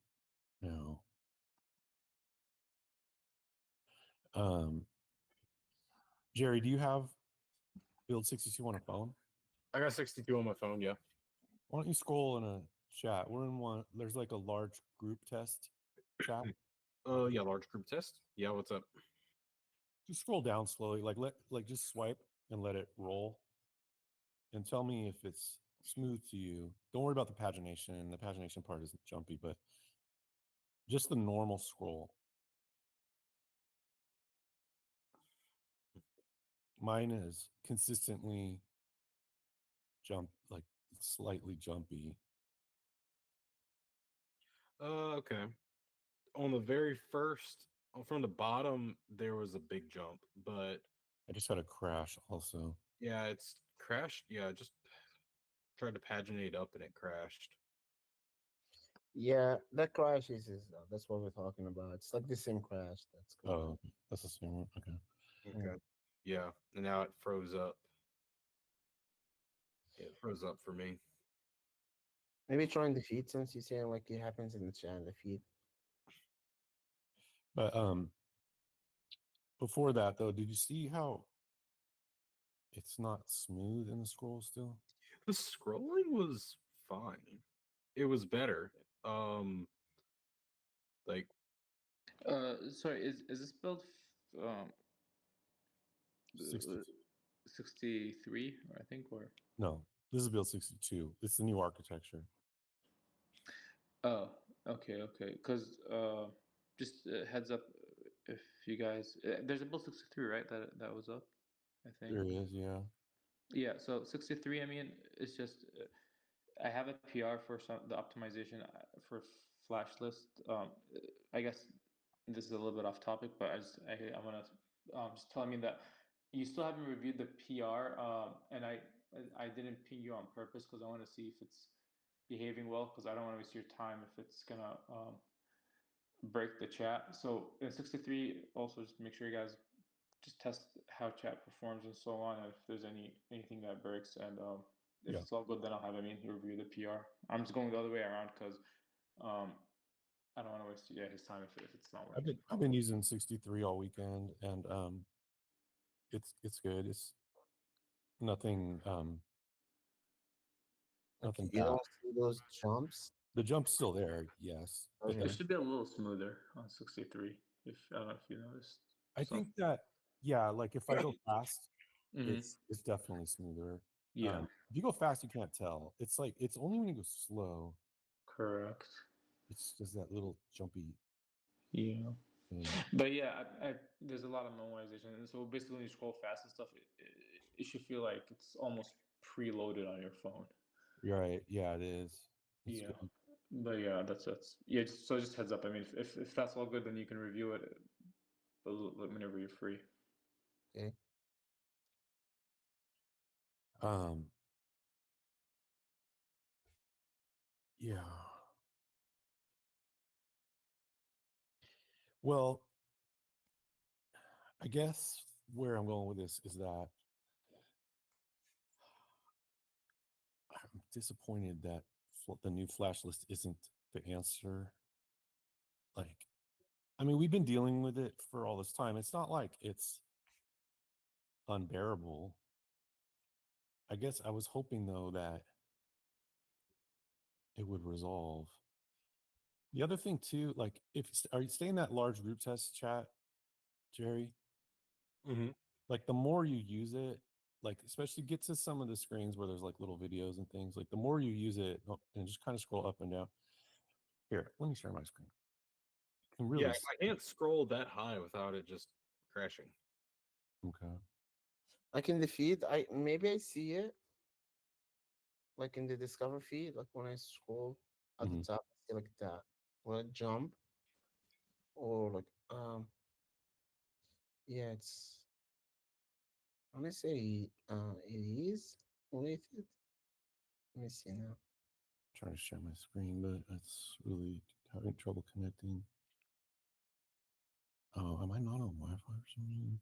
now. Um, Jerry, do you have Build 62 on a phone? I got 62 on my phone. Yeah. Why don't you scroll in a chat? We're in one. There's like a large group test chat. Yeah, large group test. Yeah, what's up? Just scroll down slowly. Just swipe and let it roll, and tell me if it's smooth to you. Don't worry about the pagination. The pagination part isn't jumpy, but just the normal scroll. Mine is consistently like slightly jumpy. Okay. On the very first, from the bottom, there was a big jump, but I just had a crash also. yeah, it's crashed. Yeah, just tried to paginate up and it crashed. Yeah, that crash is that's what we're talking about. It's like the same crash that's going on. Oh, that's the same one. Okay. Okay. Yeah, and now it froze up. Yeah, it froze up for me. Maybe trying the feed, since you're saying like it happens in the chat, the feed. But before that though, did you see how it's not smooth in the scroll still? The scrolling was fine. It was better. Um, like Sorry, is this build 62. 63, I think, or No, this is build 62. It's the new architecture. oh, okay, okay. Because just heads up, if you guys, there's a build 63, right? That was up, I think. There is, yeah. Yeah. So 63. I mean, it's just I have a PR for the optimization for flash list. I guess this is a little bit off topic, but I want to just telling me that you still haven't reviewed the PR, and I didn't ping you on purpose because I want to see if it's behaving well because I don't want to waste your time if it's gonna break the chat. So in 63, also just make sure you guys just test how chat performs and so on. And if there's anything that breaks, and if Yeah. it's all good, then I'll have Amin review the PR. I'm just going the other way around because I don't want to waste his time if it's not working. I've been using 63 all weekend, and it's good. It's nothing Like nothing you bad. don't see those jumps. The jump's still there, yes, but Okay. It should be a little smoother on 63. If I don't know if you noticed. I think that yeah, like if I go fast, Mm-hmm. it's definitely smoother. Yeah, If you go fast, you can't tell. It's like it's only when you go slow, correct. it's just that little jumpy Yeah. thing. But yeah, there's a lot of normalization, and so basically when you scroll fast and stuff, it should feel like it's almost preloaded on your phone. Right? Yeah, it is. It's Yeah, good. but yeah, that's yeah. So just heads up. I mean, if that's all good, then you can review it whenever you're free. Okay. Um, yeah. Well, I guess where I'm going with this is that I'm disappointed that the new flash list isn't the answer. Like, I mean, we've been dealing with it for all this time. It's not like it's unbearable. I guess I was hoping though that it would resolve. The other thing too, like if are you staying in that large group test chat, Jerry? Mm-hmm. Like the more you use it, like especially get to some of the screens where there's like little videos and things, like the more you use it and just kind of scroll up and down. Here, let me share my screen. You can really Yeah, I can't scroll that high without it just crashing. okay. Like in the feed, I maybe I see it like in the discover feed, like when I scroll at the Mhm. top, I see like that. When I jump or like yeah, it's I want to say it is related. Let me see now. Trying to share my screen, but it's really having trouble connecting. Oh, am I not on Wi-Fi or something?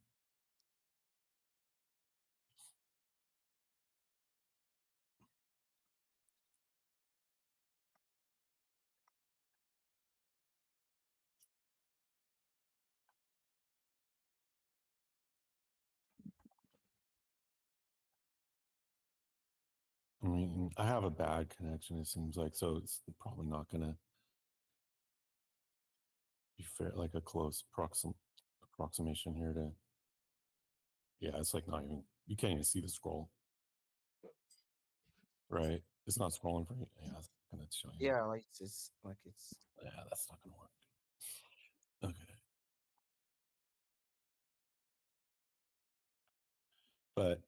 I mean, I have a bad connection, it seems like, so it's probably not gonna be fair, like a close approximation here to yeah, it's like not even you can't even see the scroll, right? It's not scrolling for you. Yeah, it's gonna show you. Yeah, like it's just, like it's Yeah, that's not gonna work. Okay. But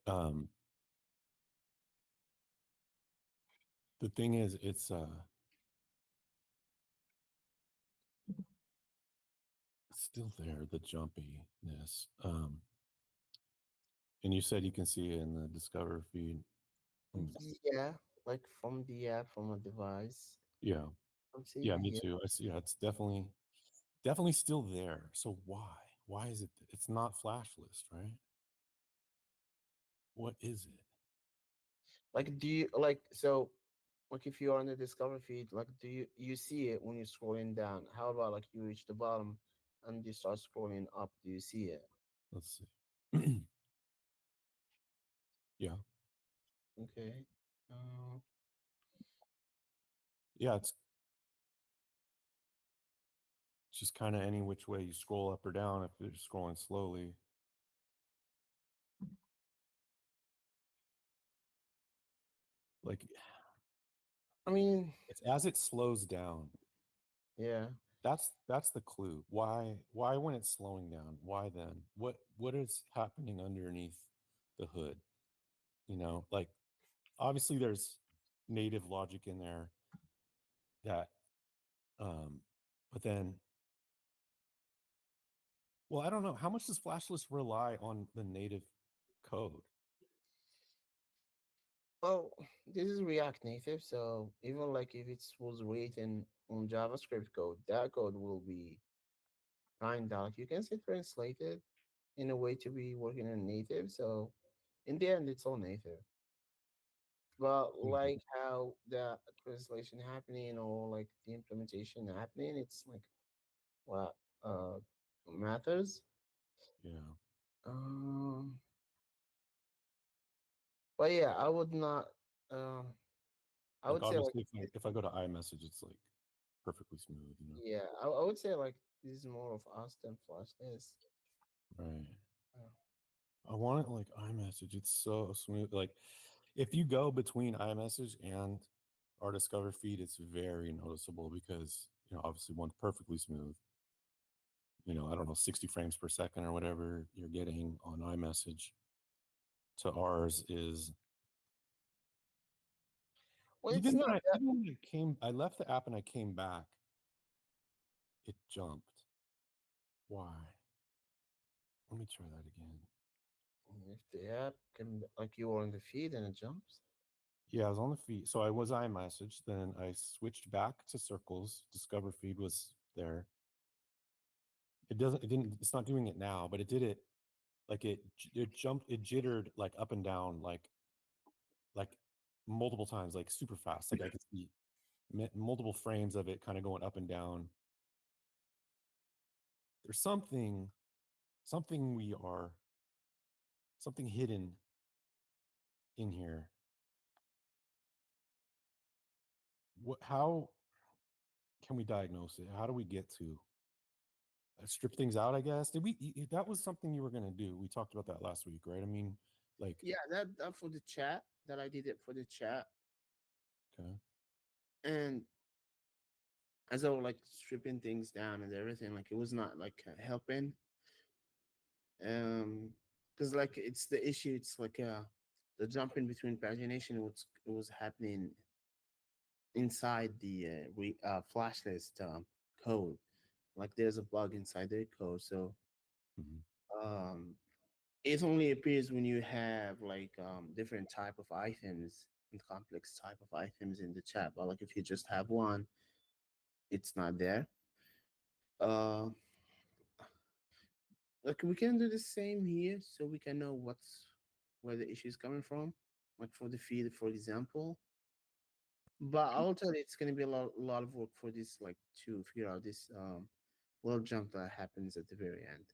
the thing is it's still there, the jumpiness. And you said you can see it in the Discover feed. yeah, like from the app from a device. Yeah. I'm seeing Yeah, it me here. too. I see. Yeah, it's definitely still there. So why? Why is it? It's not flash list, right? What is it? Like, do you like so? Like, if you're on the discover feed, like, do you see it when you're scrolling down? How about like you reach the bottom and you start scrolling up? Do you see it? Let's see. Yeah, Okay. Uh, yeah. It's just kind of any which way you scroll up or down. If you're scrolling slowly, Like I mean, it's as it slows down. yeah. That's the clue. Why when it's slowing down? Why then? What is happening underneath the hood? Like obviously there's native logic in there that but then well, I don't know. How much does Flashless rely on the native code? Well, this is React Native, so even like if it was written on JavaScript code, that code will be kind out. You can say translated in a way to be working in native. So in the end, it's all native. But Mhm. like how the translation happening or like the implementation happening, it's like what uh matters. Yeah. Um, but yeah, I would not. Um, I Like would say like obviously if I go to iMessage, it's like perfectly smooth. yeah, I would say like this is more of us than Flashless. Right. Uh, I want it like iMessage. It's so smooth. Like if you go between iMessage and our Discover feed, it's very noticeable because obviously one's perfectly smooth. I don't know, 60 frames per second or whatever you're getting on iMessage to ours is well, it's not that. even when I left the app and I came back, it jumped. Why? Let me try that again. If the app can like you are on the feed and it jumps. Yeah, I was on the feed. So I was iMessage. Then I switched back to Circles. Discover feed was there. It's not doing it now, but it did it like it jumped, it jittered like up and down, like multiple times, like super fast. Like I could see multiple frames of it kind of going up and down. There's something we are, something hidden in here. How can we diagnose it? How do we get to strip things out? I guess that was something you were going to do. We talked about that last week, right? I mean, like, Yeah, that for the chat that I did it for the chat, okay, and as I was like stripping things down and everything, like it was not like helping. Because like it's the issue. It's like the jumping between pagination. It was happening inside the flash list code. Like there's a bug inside the code, so mhm, um it only appears when you have like different type of items and complex type of items in the chat. But like if you just have one, it's not there. Uh, like we can do the same here, so we can know where the issue is coming from. Like for the feed, for example. But I'll tell you, it's gonna be a lot of work for this, like to figure out this little jump that happens at the very end.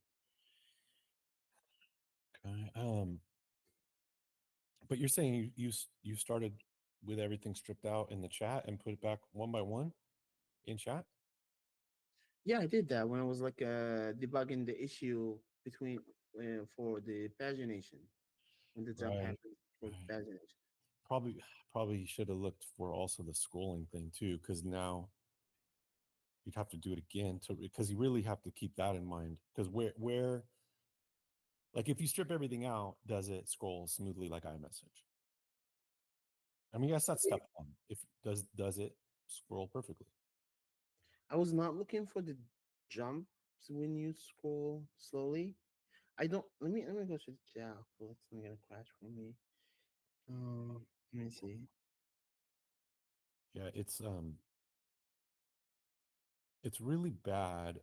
okay. But you're saying you started with everything stripped out in the chat and put it back one by one in chat? Yeah, I did that when I was like debugging the issue between for the pagination when the jump Right, happens for right. pagination. Probably probably should have looked for also the scrolling thing too, because now you'd have to do it again to because you really have to keep that in mind. Because where like if you strip everything out, does it scroll smoothly like iMessage? I mean, yes, that's step one. If does it scroll perfectly? I was not looking for the jumps when you scroll slowly. I don't. Let me go to the jail. It's not gonna crash for me. Let me see. Yeah, it's really bad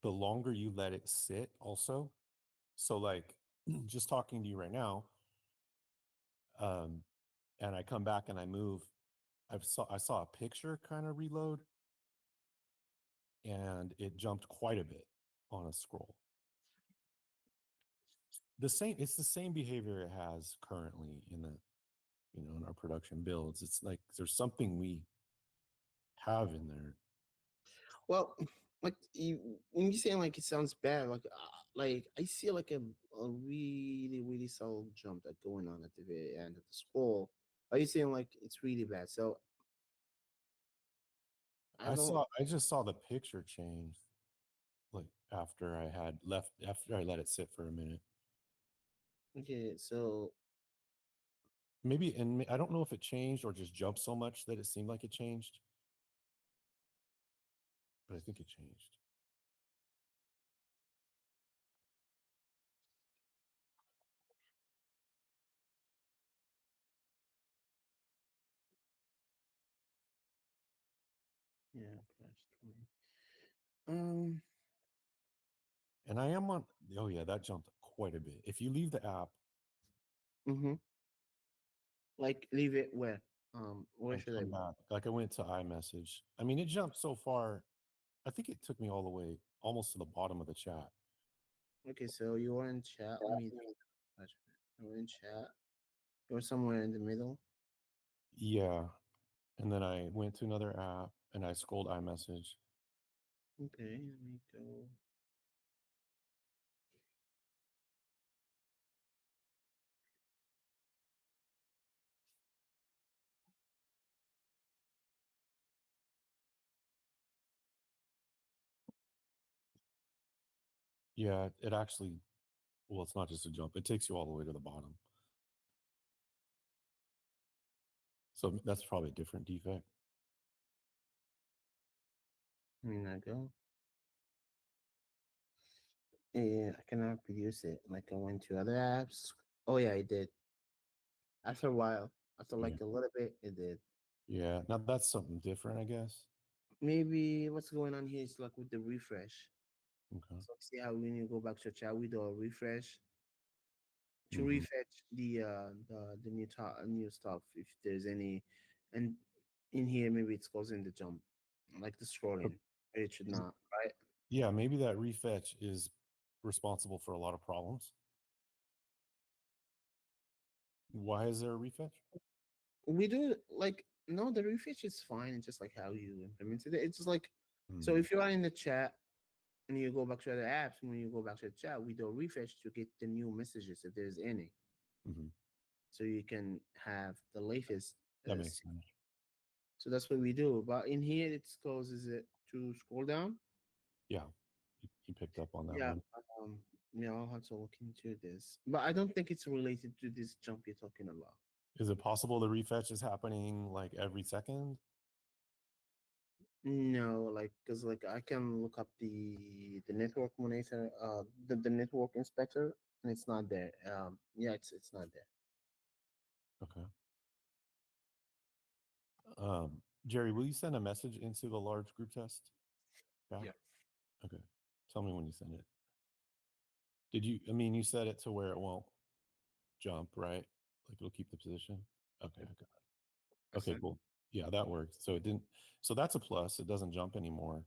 the longer you let it sit also. So like just talking to you right now, um, and I come back and I move, I saw a picture kind of reload and it jumped quite a bit on a scroll. It's the same behavior it has currently in in our production builds. It's like there's something we have in there. Well, like when you say like it sounds bad, like I see like a really really subtle jump that going on at the very end of the scroll. Are you saying like it's really bad? So I don't. I just saw the picture change like after I had left after I let it sit for a minute. Okay, so Maybe I don't know if it changed or just jumped so much that it seemed like it changed, but I think it changed. yeah, Crash 20. Um. And I am on. Oh yeah, that jumped quite a bit. If you leave the app Mm-hmm. Like leave it where? Where and should I come leave? back, like I went to iMessage. I mean, it jumped so far. I think it took me all the way almost to the bottom of the chat. Okay, so you are in chat. Let me. You are in chat. You're somewhere in the middle. Yeah, and then I went to another app and I scrolled iMessage. Okay, let me go. Yeah, it actually. Well, it's not just a jump; it takes you all the way to the bottom. So that's probably a different defect. Let me not go. Yeah, I cannot produce it. Like I went to other apps. Oh yeah, I did. After a while, after Yeah, like a little bit, it did. yeah. Now that's something different, I guess. Maybe what's going on here is like with the refresh. Okay. So see how when you go back to chat, we do a refresh to Hmm. refresh the new stuff if there's any, and in here maybe it's causing the jump, like the scrolling. It should not, right? Yeah, maybe that refetch is responsible for a lot of problems. Why is there a refetch? We do like no, the refresh is fine. It's just like how you implemented it. It's just like so Hmm. if you are in the chat and you go back to other apps, when you go back to the chat, we do a refresh to get the new messages if there's any, Hmm. so you can have the latest. That makes sense. So that's what we do. But in here, it causes it to scroll down. Yeah, you picked up on that Yeah. one. Um. Yeah, I'll have to look into this, but I don't think it's related to this jump you're talking about. Is it possible the refetch is happening like every second? No, like because like I can look up the network monitor, the network inspector, and it's not there. Yeah, it's not there. Okay. Jerry, will you send a message into the large group test back? Yeah. Okay. Tell me when you send it. Did you? I mean, you set it to where it won't jump, right? Like it'll keep the position. Okay. Okay. I Okay. sent. Cool. Yeah, that works. So it didn't. So that's a plus. It doesn't jump anymore.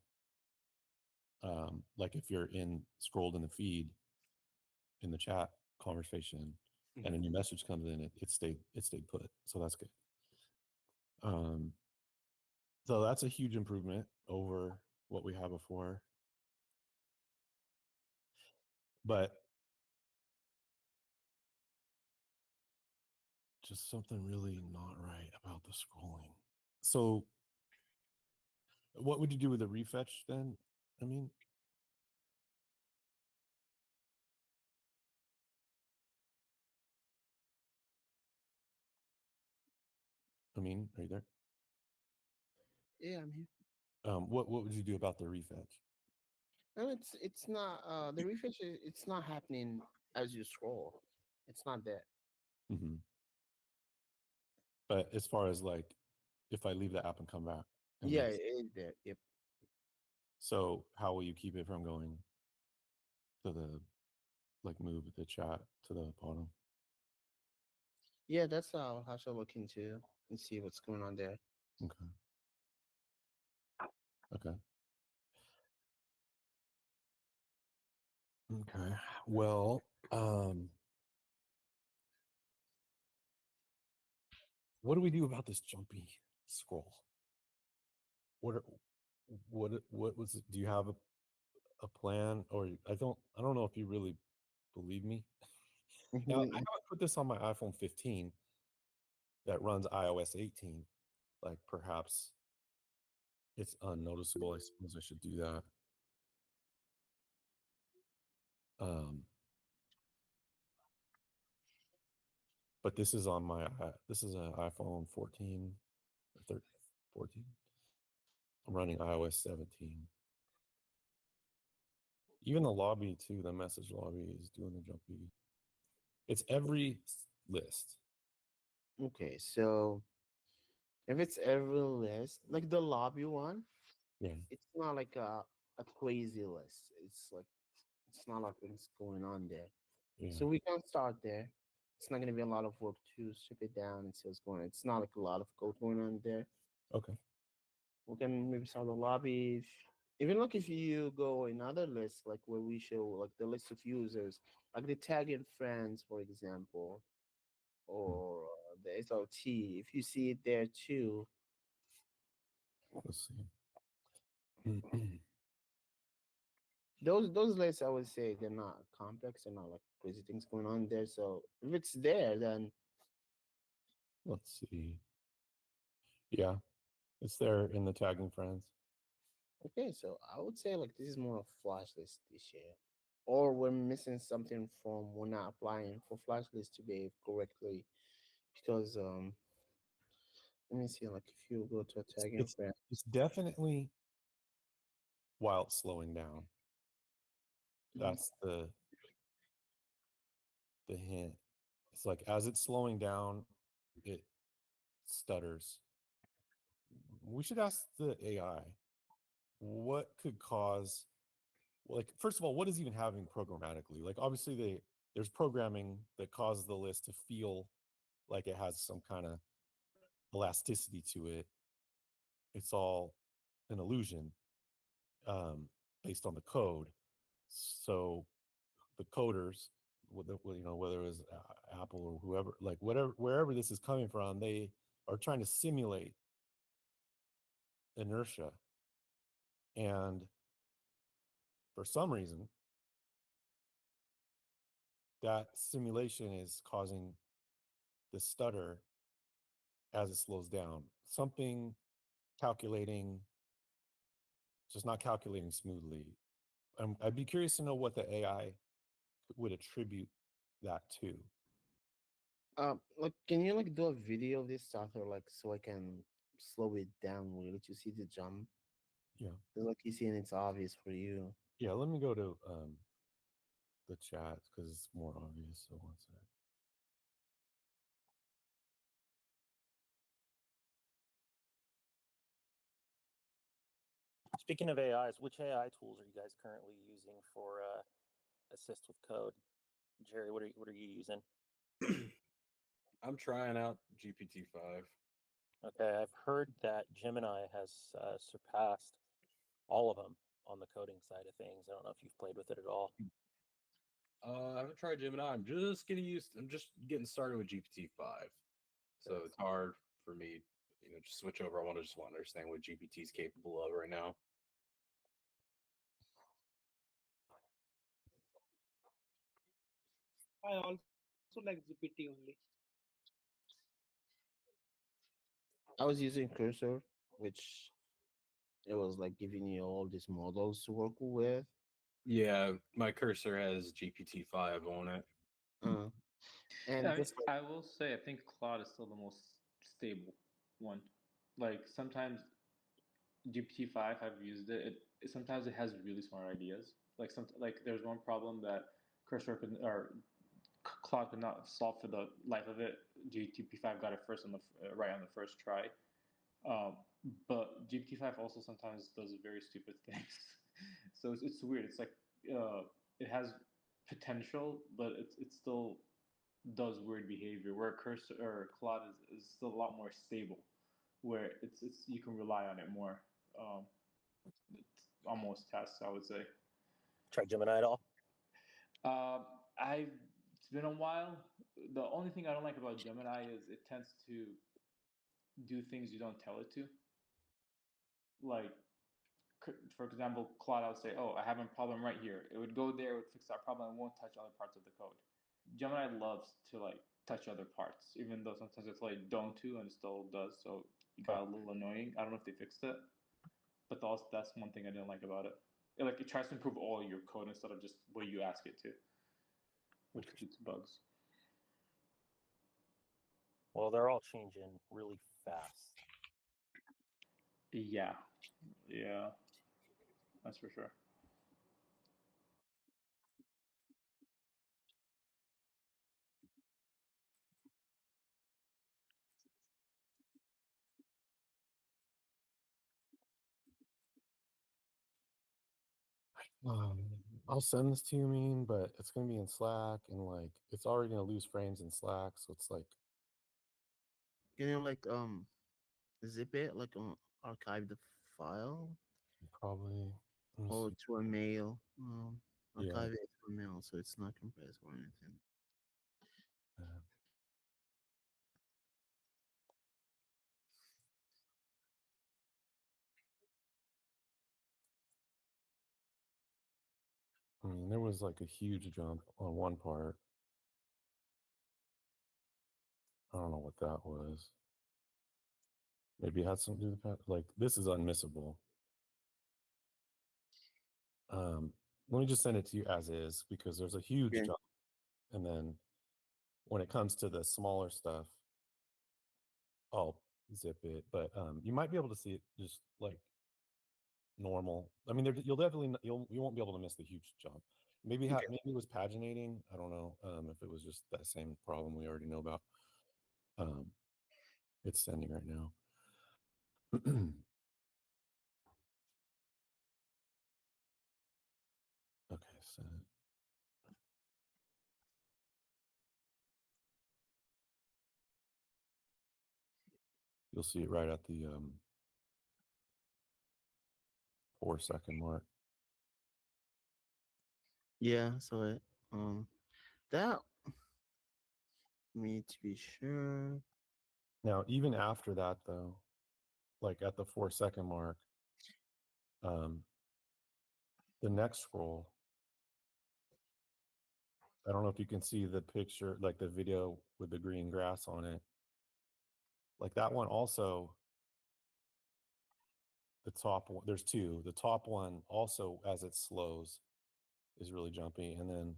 Like if you're in scrolled in the feed in the chat conversation, and a new message comes in, it stayed put. So that's good. Um, so that's a huge improvement over what we had before. But just something really not right about the scrolling. So what would you do with the refetch then? I mean, are you there? Yeah, I'm here. What would you do about the refetch? No, it's not. The refresh. It's not happening as you scroll. It's not there. Hmm. But as far as like, if I leave the app and come back, and Yeah, then it is there. Yep. so how will you keep it from going to the like move the chat to the bottom? Yeah, that's how I shall look into and see what's going on there. Okay. Okay. Okay. Well, what do we do about this jumpy scroll? What are, what was it? Do you have a plan, or I don't know if you really believe me. Now I haven't put this on my iPhone 15, that runs iOS 18, like perhaps it's unnoticeable. I suppose I should do that. But this is on my this is an iPhone 14 or 13, 14. I'm running iOS 17. Even the lobby too, the message lobby is doing the jumpy. It's every list. Okay, so if it's every list, like the lobby one, Yeah, it's not like a crazy list. It's not like what's going on there. yeah. So we can start there. It's not gonna be a lot of work to strip it down and see what's going on. It's not like a lot of code going on there. Okay. We can maybe start the lobby. Even like if you go another list, like where we show like the list of users, like the tagged friends, for example, Hmm. or the SLT. If you see it there too, Let's see. those lists I would say they're not complex. They're not like crazy things going on there. So if it's there, then Let's see. Yeah, it's there in the tagging friends. okay. So I would say like this is more of flash list this year, or we're missing something from we're not applying for flash list to behave correctly because let me see like if you go to a It's tagging it's, friend. it's definitely while it's slowing down. Mhm. That's the hint. It's like as it's slowing down, it stutters. We should ask the AI what could cause, like, first of all, what is even happening programmatically? Like obviously there's programming that causes the list to feel like it has some kind of elasticity to it. It's all an illusion, um, based on the code. So the coders, whether it was Apple or whoever, like whatever, wherever this is coming from, they are trying to simulate inertia. And for some reason, that simulation is causing the stutter as it slows down. Something calculating, just not calculating smoothly. I'd be curious to know what the AI would attribute that to. Like, can you like do a video of this stuff or like so I can slow it down really to see the jump? Yeah. 'Cause, like you see, and it's obvious for you. Yeah. Let me go to the chat because it's more obvious. So one sec. Speaking of AIs, which AI tools are you guys currently using for assist with code? Jerry, what are you using? I'm trying out GPT-5. Okay, I've heard that Gemini has surpassed all of them on the coding side of things. I don't know if you've played with it at all. I haven't tried Gemini. I'm just getting started with GPT-5. So it's hard for me, just switch over. I just want to understand what GPT is capable of right now. I also like GPT only. I was using Cursor, which it was like giving you all these models to work with. Yeah, my cursor has GPT-5 on it. Uh, Yeah, and just like I will say I think Claude is still the most stable one. Like sometimes GPT-5, I've used sometimes it has really smart ideas. Like there's one problem that Cursor could, or Claude could not solve for the life of it. GPT-5 got it first on the right on the first try. Um, but GPT-5 also sometimes does very stupid things. So it's weird. It's like it has potential, but it still does weird behavior. Where Cursor or Claude is still a lot more stable, where it's you can rely on it more. It's almost tests, I would say. Try Gemini at all? Uh, I It's been a while. The only thing I don't like about Gemini is it tends to do things you don't tell it to. Like, for example, Claude, I would say, "Oh, I have a problem right here." It would go there, it would fix that problem, and won't touch other parts of the code. Gemini loves to like touch other parts, even though sometimes it's like don't to and it still does. So it got a little annoying. I don't know if they fixed it, but that's one thing I didn't like about it. It tries to improve all your code instead of just what you ask it to, which leads to bugs. Well, they're all changing really fast. Yeah, yeah, that's for sure. Um, I'll send this to you, Mean, but it's gonna be in Slack, and like it's already gonna lose frames in Slack, so it's like Can you like zip it, like archive the file, probably. Let me or see. to a mail? Yeah. Archive it to a mail so it's not compressed or anything. I mean, there was like a huge jump on one part. I don't know what that was. Maybe it had something to do with that. Like this is unmissable. Let me just send it to you as is because there's a huge Okay. jump, and then when it comes to the smaller stuff, I'll zip it. But you might be able to see it just like normal. I mean, you'll definitely you won't be able to miss the huge jump. Maybe Okay. maybe it was paginating. I don't know if it was just that same problem we already know about. Um, it's sending right now. Okay, so you'll see it right at the 4-second mark. Yeah. So it that me to be sure. Now, even after that, though, like at the 4-second mark, um, the next scroll, I don't know if you can see the picture, like the video with the green grass on it. Like that one also, the top one, there's two. The top one also, as it slows, is really jumpy. And then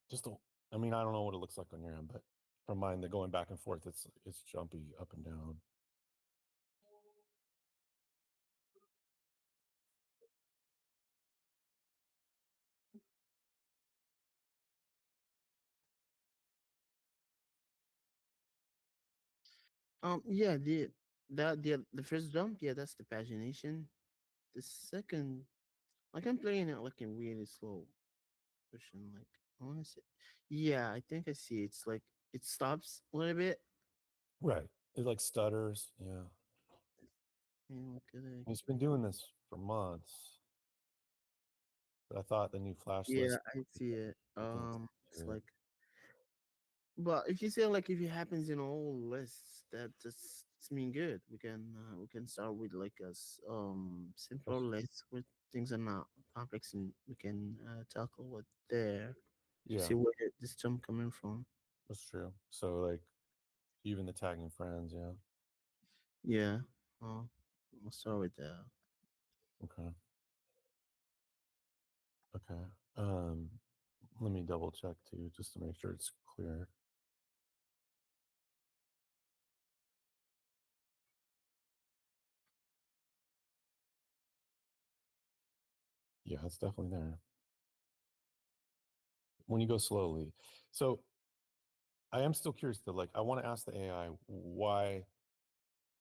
just, I mean, I don't know what it looks like on your end, but from mine, the going back and forth, it's jumpy up and down. Yeah, the first jump, yeah, that's the pagination. The second, like I'm playing it like in really slow version. Like I want to say, yeah, I think I see. It's like it stops a little bit. Right. It like stutters. Yeah. And look at it. It's been doing this for months. But I thought the new flash Yeah, list I see it. would make things It's easier. like, but if you say like if it happens in all lists, that just it's mean good. We can start with like simple list where things are not complex, and we can tackle what there to Yeah, see where this jump coming from. that's true. So like even the tagging friends, yeah. Yeah. Well, we'll start with that. Okay. Okay. Let me double check too, just to make sure it's clear. Yeah, it's definitely there. When you go slowly. So I am still curious though, like I want to ask the AI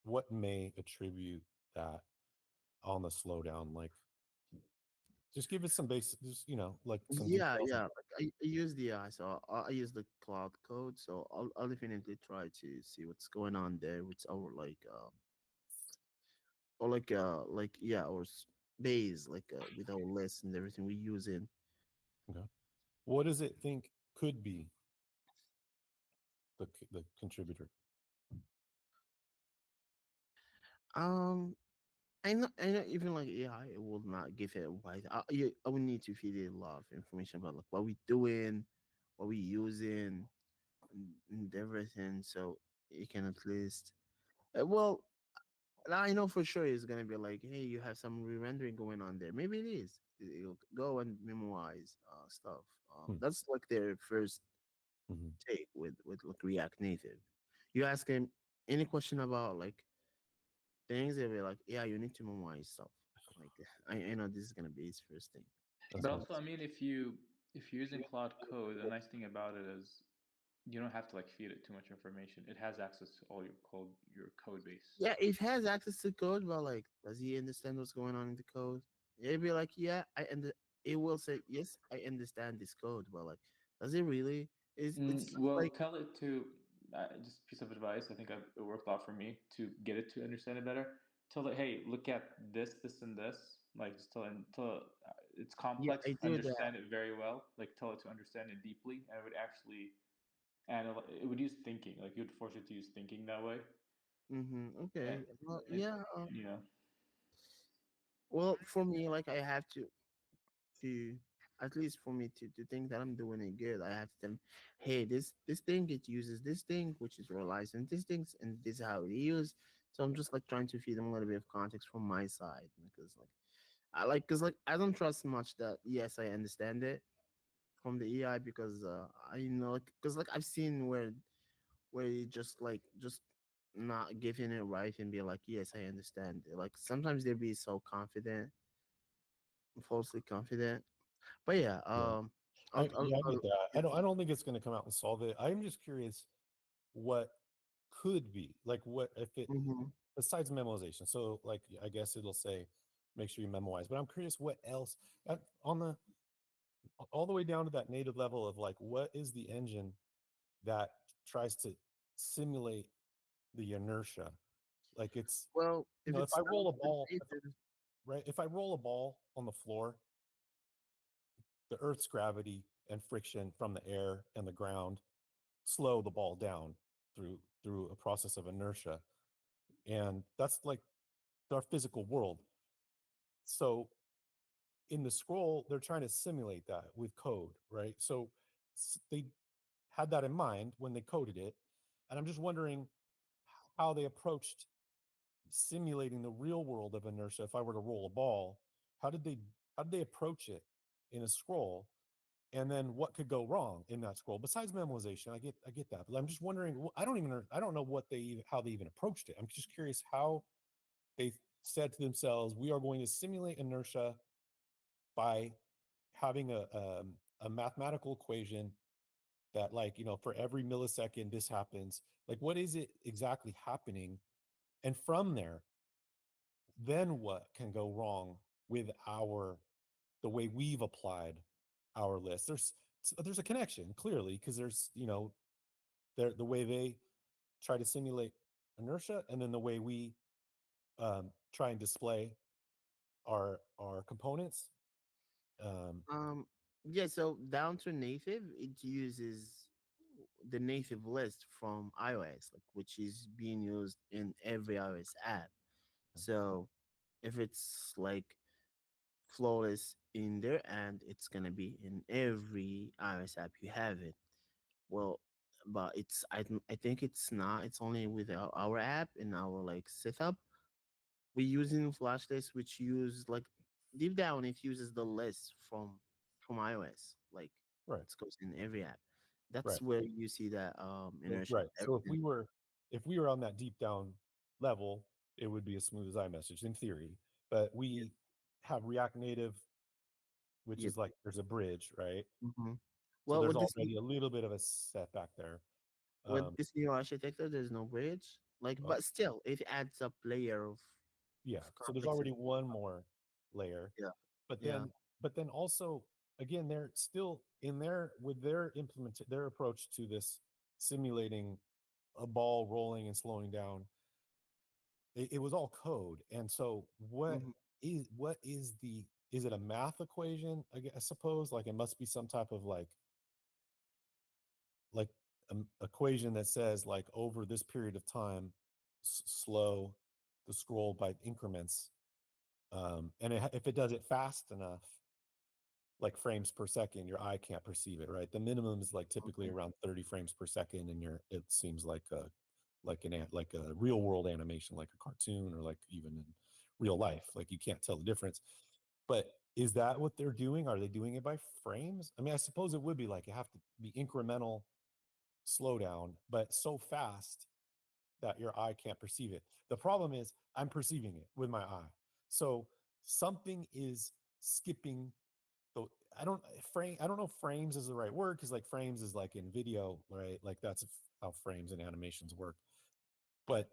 what may attribute that on the slowdown. Like just give us some basic, just like some Yeah, details. yeah. Like I use the so I use the cloud code, so I'll definitely try to see what's going on there with our like yeah our base with our list and everything we use in. Okay. What does it think could be the contributor? Um, I know even like AI, it will not give it right. I would need to feed it a lot of information about like what we doing, what we using, and everything, so it can at least. Well, I know for sure it's gonna be like, hey, you have some re-rendering going on there. Maybe it is. It'll go and memorize stuff. Hmm. That's like their first Mhm. take with like React Native. You ask him any question about like things, they'll be like, yeah, you need to memorize stuff. Like I know this is gonna be his first thing. That's But nice. also, I mean, if you're using Cloud Code, the nice thing about it is you don't have to like feed it too much information. It has access to all your code base. Yeah, it has access to code, but like, does he understand what's going on in the code? It'll be like, yeah, it will say, yes, I understand this code, but like, does it really? It's just Well, like, tell it to just piece of advice. I think it worked out for me to get it to understand it better. Tell it, hey, look at this, this, and this. Like just tell it it's yeah, complex. I do that. Understand it very well. Like tell it to understand it deeply, and it would actually analyze. It would use thinking. Like you would force it to use thinking that way. And, Okay. Well, and yeah. you know, Well, for me, like, I have to at least for me to think that I'm doing it good, I have to tell them, hey, this thing it uses this thing which is realized and this things and this is how it is. So I'm just like trying to feed them a little bit of context from my side because like because like I don't trust much that yes I understand it from the AI because I know because like I've seen where you just not giving it right and be like yes I understand it. Like sometimes they be so confident, falsely confident. But yeah, Yeah. I I'll get that. I don't think it's going to come out and solve it. I'm just curious what could be like what if it mhm. besides memoization. So like I guess it'll say make sure you memorize, but I'm curious what else on the all the way down to that native level of like what is the engine that tries to simulate the inertia. Like it's Well, if if it's I down roll a to the ball, native, right? If I roll a ball on the floor, the Earth's gravity and friction from the air and the ground slow the ball down through a process of inertia, and that's like our physical world. So in the scroll, they're trying to simulate that with code, right? So they had that in mind when they coded it, and I'm just wondering how they approached simulating the real world of inertia. If I were to roll a ball, how did they how did they approach it in a scroll? And then what could go wrong in that scroll besides memoization? I get that, but I'm just wondering. I don't know what how they even approached it. I'm just curious how they said to themselves, "We are going to simulate inertia by having a mathematical equation that, like, for every millisecond this happens. Like, what is it exactly happening? And from there, then what can go wrong with the way we've applied our list? There's a connection clearly because there's the way they try to simulate inertia and then the way we try and display our components. um yeah. So down to native, it uses the native list from iOS, like which is being used in every iOS app. So if it's like flawless in their end, it's gonna be in every iOS app you have it. Well, but I think it's not. It's only with our app and our like setup. We're using flash list, which use like deep down it uses the list from iOS. Like right, it goes in every app. That's right. where you see that inertia Right. of So everything. if we were on that deep down level, it would be as smooth as iMessage in theory. But Yep. we have React Native, which Yep. is like there's a bridge, right? hmm So Well, there's already a little bit of a setback there. with Um, this new architecture, there's no bridge. Like, well, but still, it adds up layer yeah. of So there's already complexity. one more layer, Yeah. but Yeah. then also again they're still in there with their approach to this simulating a ball rolling and slowing down. It was all code, and so hmm what is the is it a math equation? I suppose like it must be some type of like equation that says like over this period of time, slow the scroll by increments. And if it does it fast enough, like frames per second, your eye can't perceive it, right? The minimum is like typically Okay. around 30 frames per second, and it seems like like a real world animation, like a cartoon, or like even in real life, like you can't tell the difference. But is that what they're doing? Are they doing it by frames? I mean, I suppose it would be like you have to be incremental slowdown, but so fast that your eye can't perceive it. The problem is I'm perceiving it with my eye. So something is skipping the I don't know if frames is the right word, because like frames is like in video, right? Like that's how frames and animations work. But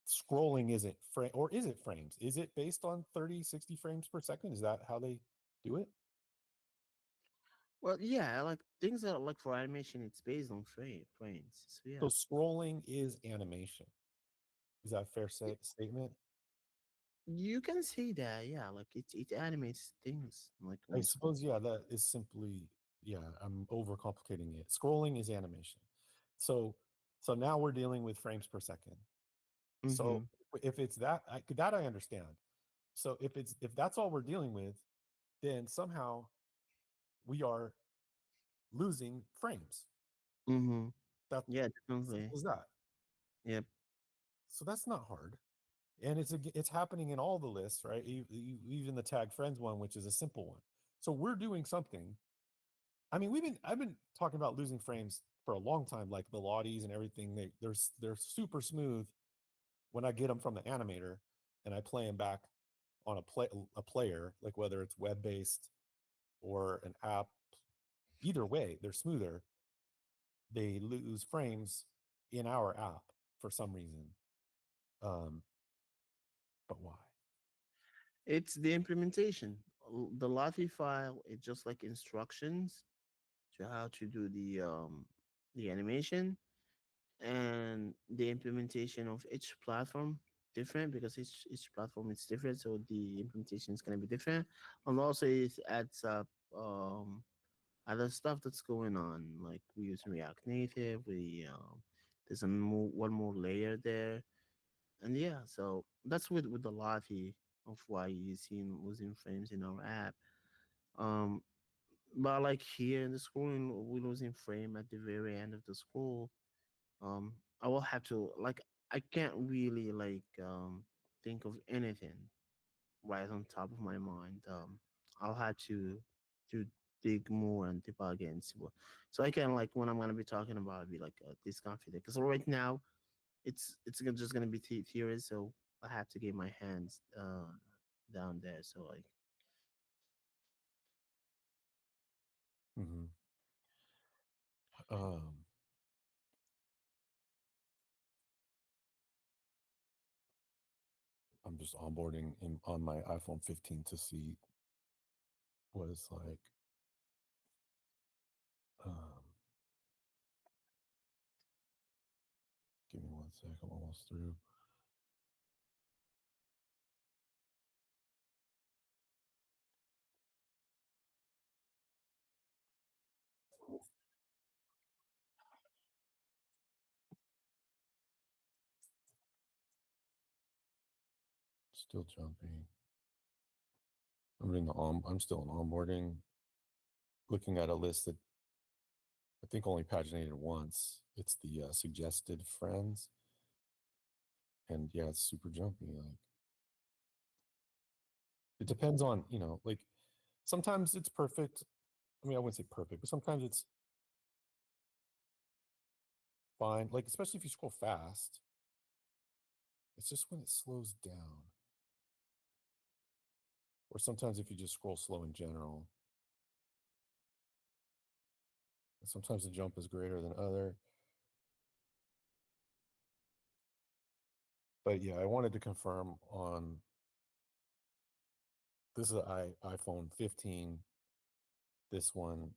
scrolling isn't frame, or is it frames? Is it based on 30, 60 frames per second? Is that how they do it? Well, yeah, like things that like for animation, it's based on frames. So yeah, So scrolling is animation. Is that a fair statement? you can say that. Yeah, like it animates things like I when. suppose, yeah, that is simply, yeah, I'm overcomplicating it. Scrolling is animation. So, so now we're dealing with frames per second. Mm-hmm. So if it's that, that I understand. So if that's all we're dealing with, then somehow we are losing frames. Mm-hmm. That Yeah, definitely. simple as that. Yep. So that's not hard, and it's happening in all the lists, right? Even the tag friends one, which is a simple one. So we're doing something. I mean, I've been talking about losing frames for a long time, like the Lotties and everything. They're super smooth when I get them from the animator and I play them back on a player, like whether it's web based or an app. Either way, they're smoother. They lose frames in our app for some reason. Um, but why? It's the implementation. The Lottie file is just like instructions to how to do the animation, and the implementation of each platform different because each platform is different, so the implementation is gonna be different. And also it adds up other stuff that's going on. Like we use React Native, there's one more layer there, and yeah, so that's with the Lottie of why you see losing frames in our app. Um, but like here in the scrolling, we're losing frame at the very end of the scroll. I will have to like I can't really think of anything right on top of my mind. I'll have to dig more and debug and see what. So I can like when I'm gonna be talking about be like this configure because right now just gonna be theories, so I have to get my hands down there. So like Hmm. Um, I'm just onboarding on my iPhone 15 to see what it's like. Um, Give me one sec. I'm almost through. Still jumping. I'm still in onboarding. Looking at a list that I think only paginated once. It's the suggested friends, and yeah, it's super jumpy. Like it depends on, like sometimes it's perfect. I mean, I wouldn't say perfect, but sometimes it's fine. Like especially if you scroll fast, it's just when it slows down, or sometimes if you just scroll slow in general. Sometimes the jump is greater than other. But yeah, I wanted to confirm on this is iPhone 15. This one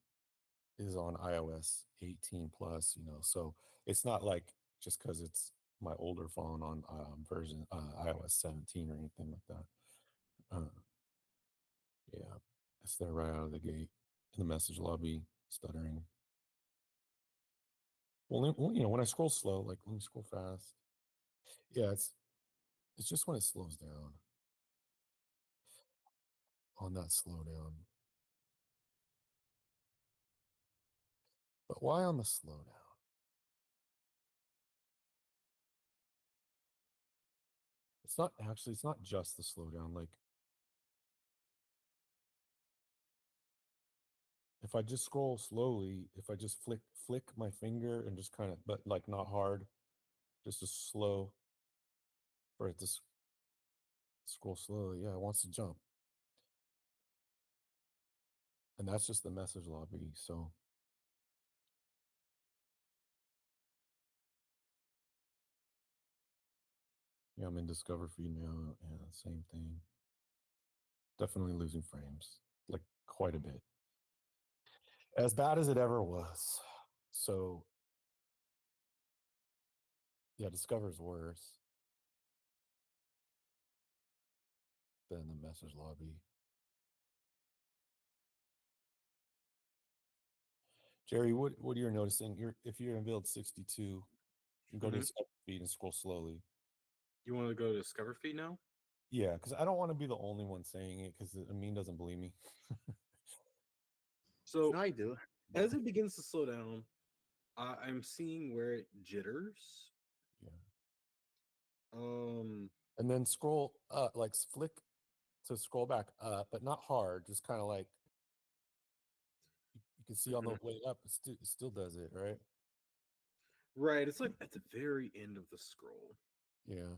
is on iOS 18 plus, so it's not like just because it's my older phone on version iOS 17 or anything like that. Yeah, it's there right out of the gate in the message lobby, stuttering. Well, when I scroll slow, like let me scroll fast. Yeah, it's just when it slows down. on that slowdown. But why on the slowdown? It's not just the slowdown. Like if I just scroll slowly, if I just flick my finger and just kind of, but like not hard, just a slow for it to scroll slowly. Yeah, it wants to jump. And that's just the message lobby. So yeah, I'm in Discover feed now. Yeah, same thing. Definitely losing frames, like quite a bit. As bad as it ever was. So yeah, Discover's worse than the message lobby. Jerry, what you're noticing? If you're in build 62, you go to Discover feed and scroll slowly. You want to go to Discover feed now? Yeah, because I don't want to be the only one saying it because Amin doesn't believe me. So No, I do. as it begins to slow down, I'm seeing where it jitters. Yeah. Um, And then scroll like flick to scroll back up, but not hard, just kind of like you can see on the way up, it still does it, right? right. It's like at the very end of the scroll. Yeah.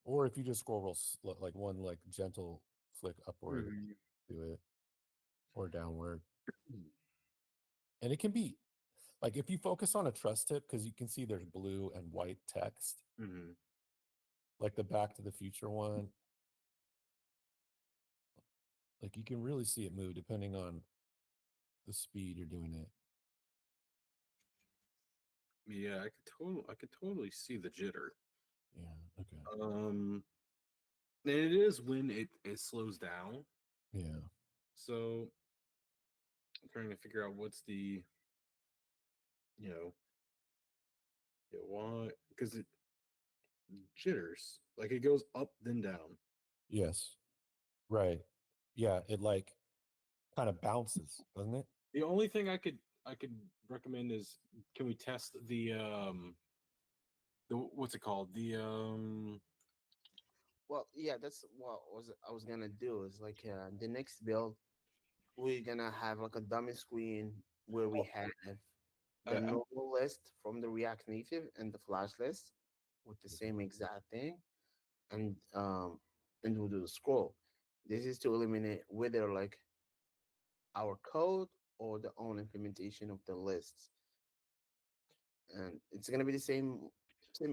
Or if you just scroll like one like gentle flick upward, do it, or downward. And it can be like if you focus on a trust tip, because you can see there's blue and white text, like the Back to the Future one. Like you can really see it move depending on the speed you're doing it. Yeah, I could totally see the jitter. Yeah. Okay. And it is when it slows down. Yeah. So I'm trying to figure out what's the, yeah, why? Because it jitters, like it goes up then down. Yes. Right. Yeah. It like kind of bounces, doesn't it? The only thing I could recommend is, can we test the what's it called, Well, yeah, that's what I was gonna do. Is like the next build, we're gonna have like a dummy screen where we have the I'm normal list from the React Native and the Flash list with the same exact thing, and we'll do the scroll. This is to eliminate whether like our code or the own implementation of the lists, and it's gonna be the same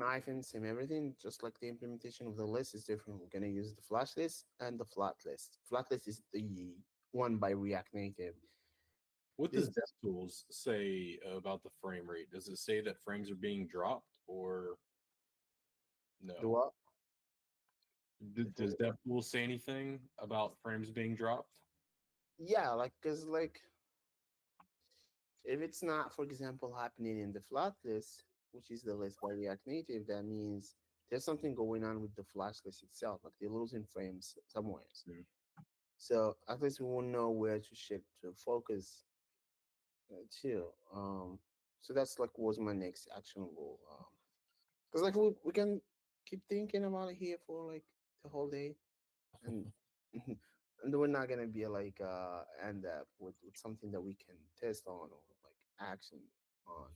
item, same everything, just like the implementation of the list is different. We're gonna use the Flash list and the flat list. Flat list is the one by React Native. what This does DevTools say about the frame rate? Does it say that frames are being dropped or no? the what? Does DevTools say anything about frames being dropped? Yeah, like because like if it's not, for example, happening in the flat list, which is the list by React Native, that means there's something going on with the Flash list itself. Like they're losing frames somewhere. So at least we will know where to shift to focus too. So that's like was my next action goal. Because like we can keep thinking about it here for like the whole day, and and we're not gonna be like end up with something that we can test on or like action on.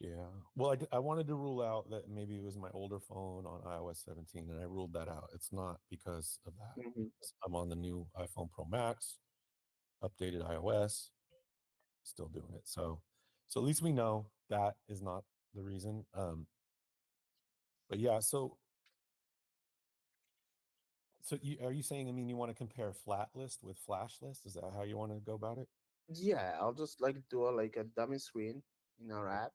Yeah. Well, I wanted to rule out that maybe it was my older phone on iOS 17, and I ruled that out. It's not because of that. Mhm. I'm on the new iPhone Pro Max, updated iOS, still doing it. So at least we know that is not the reason. But yeah, so are you saying? I mean, you want to compare flat list with flash list? Is that how you want to go about it? Yeah, I'll just like do like a dummy screen in our app.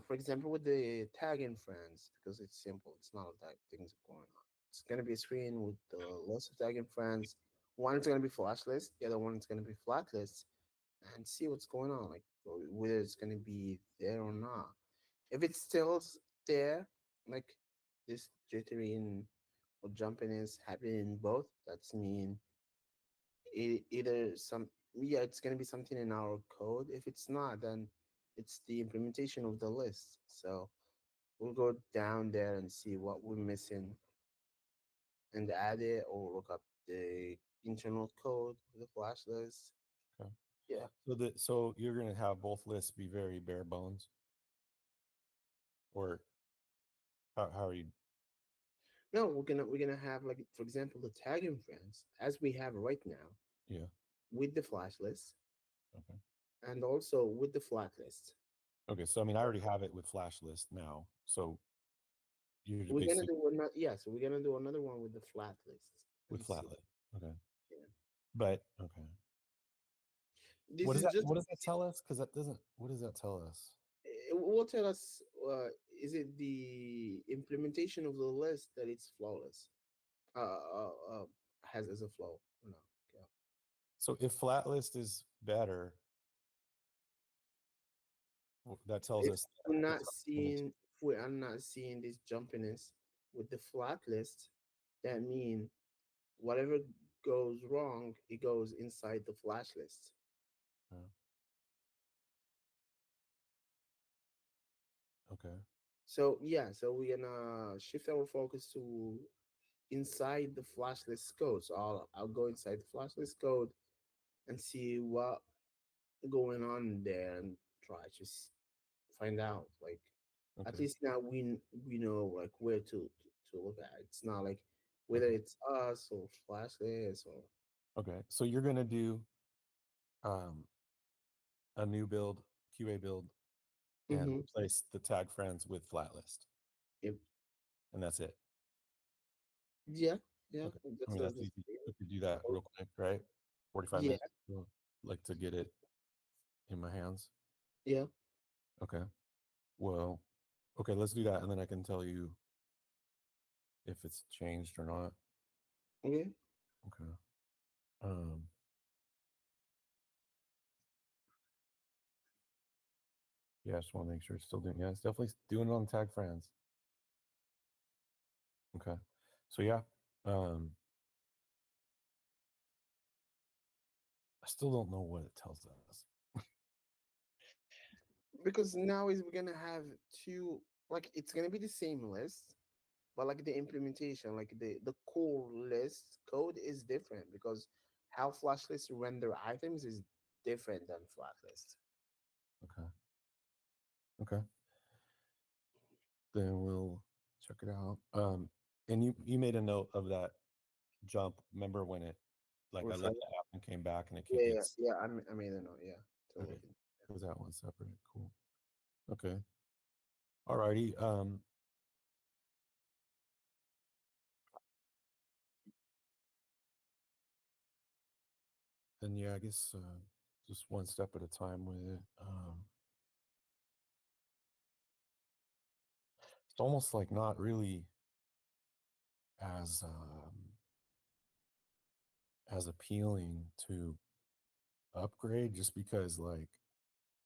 For example, with the tagging friends, because it's simple. It's not like things are going on. It's gonna be a screen with the list of tagging friends. One is gonna be flash list. The other one is gonna be flat list, and see what's going on, like whether it's gonna be there or not. If it's still there, like this jittering or jumping is happening in both, that's mean either some, yeah, it's gonna be something in our code. If it's not, then it's the implementation of the list. So we'll go down there and see what we're missing and add it, or look up the internal code of the flash list. Okay. Yeah. So you're going to have both lists be very bare bones, or how are you? No, we're gonna have, like, for example, the tagging friends as we have right now Yeah. with the flash list Okay. and also with the flat list. Okay. So I mean, I already have it with flash list now. So you're We're gonna basically do another, yeah. So we're gonna do another one with the flat list with and flat see. list. Okay. Yeah. But okay. This is just, What does that tell us? Because that doesn't. What does that tell us? it will tell us, is it the implementation of the list that it's flawless, has as a flow or not? Yeah. So if flat list is better, that tells If us that we're the not implementation- seeing, if we are not seeing this jumpiness with the flat list, that mean whatever goes wrong, it goes inside the flash list. uh, okay. So yeah, so we're gonna shift our focus to inside the flash list code. So I'll go inside the flash list code and see what going on there and try to find out. Like, at Okay. least now we know, like, where to look at. It's not like whether Okay. it's us or flash list or. Okay. So you're gonna do um, a new build, QA build, and Mm-hmm. replace the tag friends with flat list, Yep. and that's it. Yeah, yeah. Okay. I mean, that's easy. We could do that real quick, right? 45 Yeah, minutes. Like to get it in my hands. yeah. Okay. Well, okay, let's do that, and then I can tell you if it's changed or not. Okay. Okay. Um, yeah, I just want to make sure it's still doing. Yeah, it's definitely doing it on tag friends. Okay. So yeah, um, I still don't know what it tells us. Because now is we're gonna have two, like, it's gonna be the same list, but like the implementation, like the core list code is different because how flash list render items is different than flat list. Okay. Okay. Then we'll check it out. And you made a note of that jump. Remember when it, like, I What's left that? the app and came back and it Yeah, yeah, it's yeah. I made a note. Yeah, to okay. look in. Was that one separate? Cool. Okay. Alrighty. Then yeah, I guess just one step at a time with it. It's almost like not really as as appealing to upgrade, just because, like,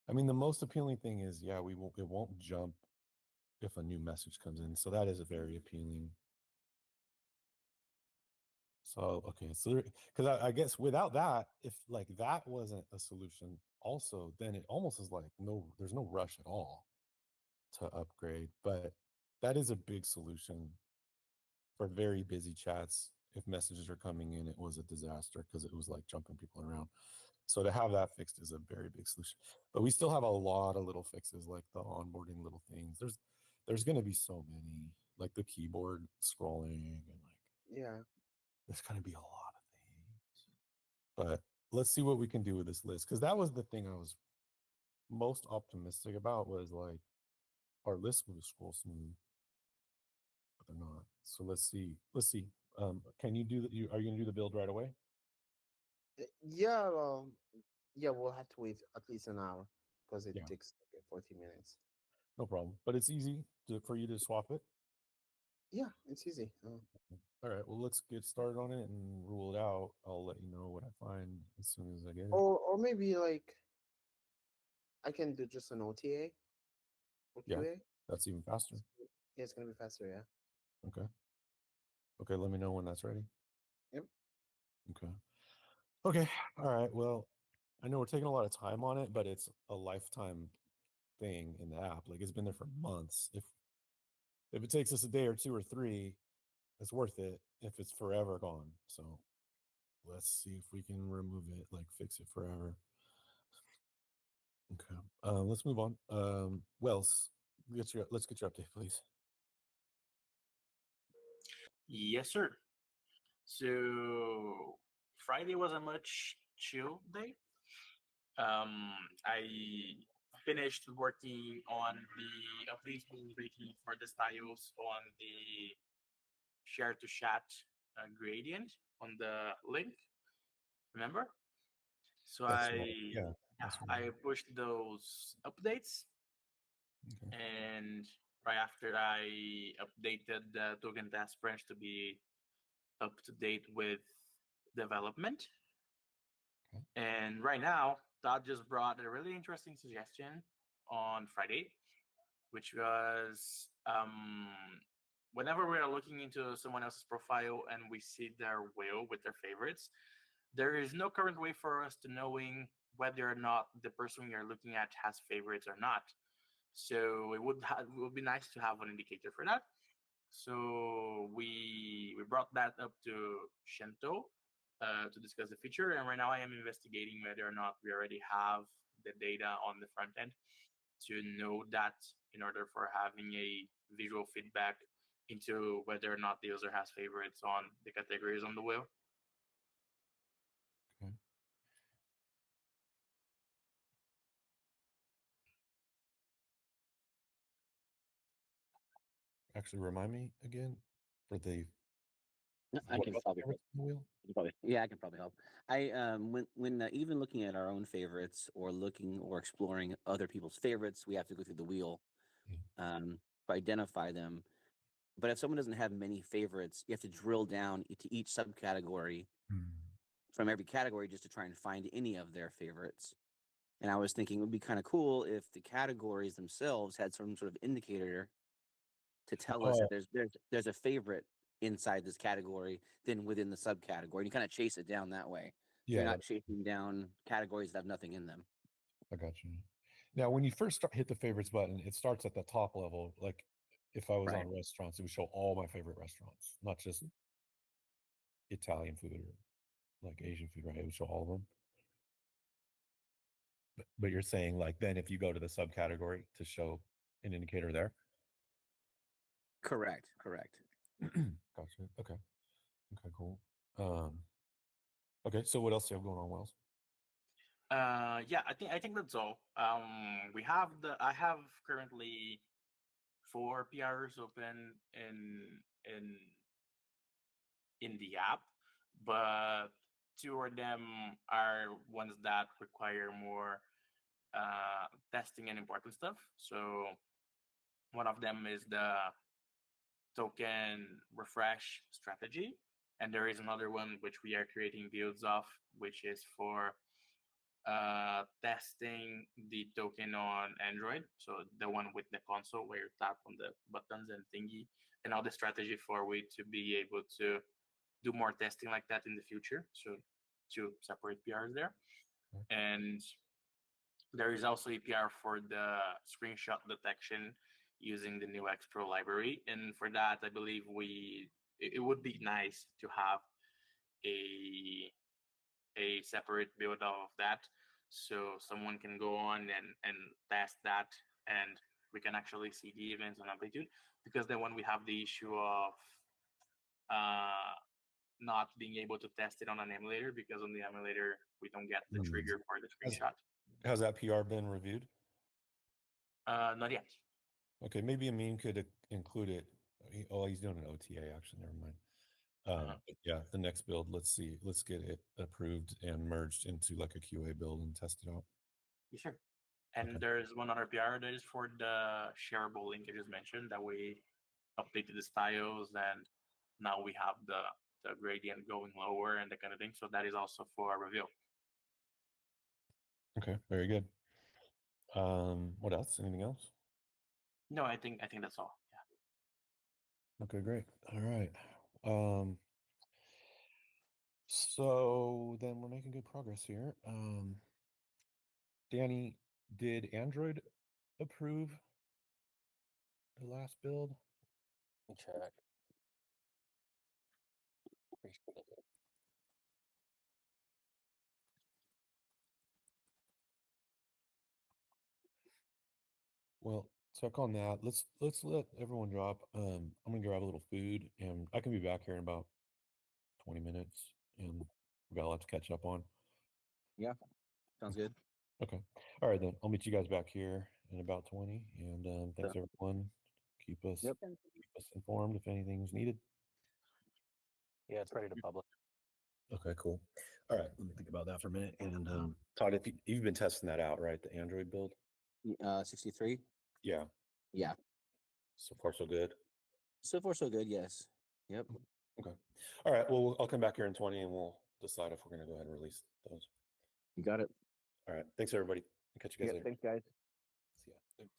I mean, the most appealing thing is, yeah, we won't it won't jump if a new message comes in, so that is a very appealing. So okay, so because I guess without that, if like that wasn't a solution, also, then it almost is like there's no rush at all to upgrade. But that is a big solution for very busy chats. If messages are coming in, it was a disaster because it was like jumping people around. So to have that fixed is a very big solution. But we still have a lot of little fixes, like the onboarding little things. There's going to be so many, like the keyboard scrolling, and like Yeah. there's going to be a lot of things. But let's see what we can do with this list, because that was the thing I was most optimistic about, was like our list would scroll smooth, but they're not. So let's see. Let's see. Can you do that? Are you going to do the build right away? Yeah. Yeah. We'll have to wait at least an hour because it Yeah, takes like 40 minutes. no problem. But it's easy for you to swap it. Yeah, it's easy. All right. Well, let's get started on it and rule it out. I'll let you know what I find as soon as I get it. Or maybe like I can do just an OTA or Yeah, QA. that's even faster. Yeah, it's gonna be faster. Yeah. Okay. Okay. Let me know when that's ready. Yep. Okay. Okay. All right. Well, I know we're taking a lot of time on it, but it's a lifetime thing in the app. Like it's been there for months. If it takes us a day or two or three, it's worth it. If it's forever gone, so let's see if we can remove it, like fix it forever. Okay. Let's move on. Wells, let's get your update, please. Yes, sir. So Friday was a much chill day. I finished working on the updates we were making for the styles on the share to chat gradient on the link. Remember? So That's right. Yeah. That's right. I pushed those updates, Okay. and right after I updated the token task branch to be up to date with development. Okay. And right now, Todd just brought a really interesting suggestion on Friday, which was whenever we are looking into someone else's profile and we see their whale with their favorites, there is no current way for us to knowing whether or not the person we are looking at has favorites or not. So it would be nice to have an indicator for that. So we brought that up to Shento to discuss the feature, and right now I am investigating whether or not we already have the data on the front end to know that in order for having a visual feedback into whether or not the user has favorites on the categories on the wheel. Okay. Actually, remind me again for the No, I what can about probably the help. favorites on the wheel? Yeah, I can probably help. I when even looking at our own favorites or looking or exploring other people's favorites, we have to go through the wheel to identify them. But if someone doesn't have many favorites, you have to drill down to each subcategory Hmm. from every category just to try and find any of their favorites. And I was thinking it would be kind of cool if the categories themselves had some sort of indicator to tell us Oh, that there's a favorite inside this category than within the subcategory. And you kind of chase it down that way. So yeah, you're not chasing down categories that have nothing in them. I got you. Now, when you first hit the favorites button, it starts at the top level. Like if I was Right. on restaurants, it would show all my favorite restaurants, not just Italian food or like Asian food, right? It would show all of them. But you're saying like then if you go to the subcategory to show an indicator there. Correct. Correct. Gotcha. Okay. Okay, cool. Um, okay, so what else do you have going on, Wells? Yeah, I think that's all. I have currently 4 PRs open in in the app, but 2 of them are ones that require more testing and important stuff. So one of them is the token refresh strategy, and there is another one which we are creating builds of, which is for testing the token on Android. So the one with the console where you tap on the buttons and thingy, and all the strategy for we to be able to do more testing like that in the future. So 2 separate PRs there. Okay. And there is also a PR for the screenshot detection using the new X Pro library. And for that, I believe it would be nice to have a separate build of that, so someone can go on and test that, and we can actually see the events on amplitude. Because then when we have the issue of uh, not being able to test it on an emulator, because on the emulator we don't get the Hmm. trigger for the Has, screenshot. has that PR been reviewed? Not yet. Okay, maybe Amin could include it. Oh, he's doing an OTA actually. Never mind. But yeah, the next build, let's see. Let's get it approved and merged into like a QA build and test it out. Yeah, sure. And Okay. there's one other PR that is for the shareable link I just mentioned, that we updated the styles, and now we have the gradient going lower and that kind of thing. So that is also for review. Okay, very good. What else? Anything else? No, I think that's all. Yeah. Okay, great. All right. Um, So then we're making good progress here. Danny, did Android approve the last build? Let me check. Appreciate it. Well, check on that. Let's let everyone drop. I'm gonna grab a little food, and I can be back here in about 20 minutes, and we got a lot to catch up on. Yeah, sounds good. Okay. All right then. I'll meet you guys back here in about 20. And thanks So- everyone. Keep us Yep. informed if anything's needed. Yeah, it's ready to publish. Okay, cool. All right, let me think about that for a minute. And Todd, if you've been testing that out, right? The Android build. 63. Yeah. Yeah. So far, so good. So far, so good. Yes. Yep. Okay. All right. Well, I'll come back here in 20, and we'll decide if we're going to go ahead and release those. You got it. All right. Thanks everybody. I'll catch you guys Yeah. later. Thanks, guys. See ya. Thanks.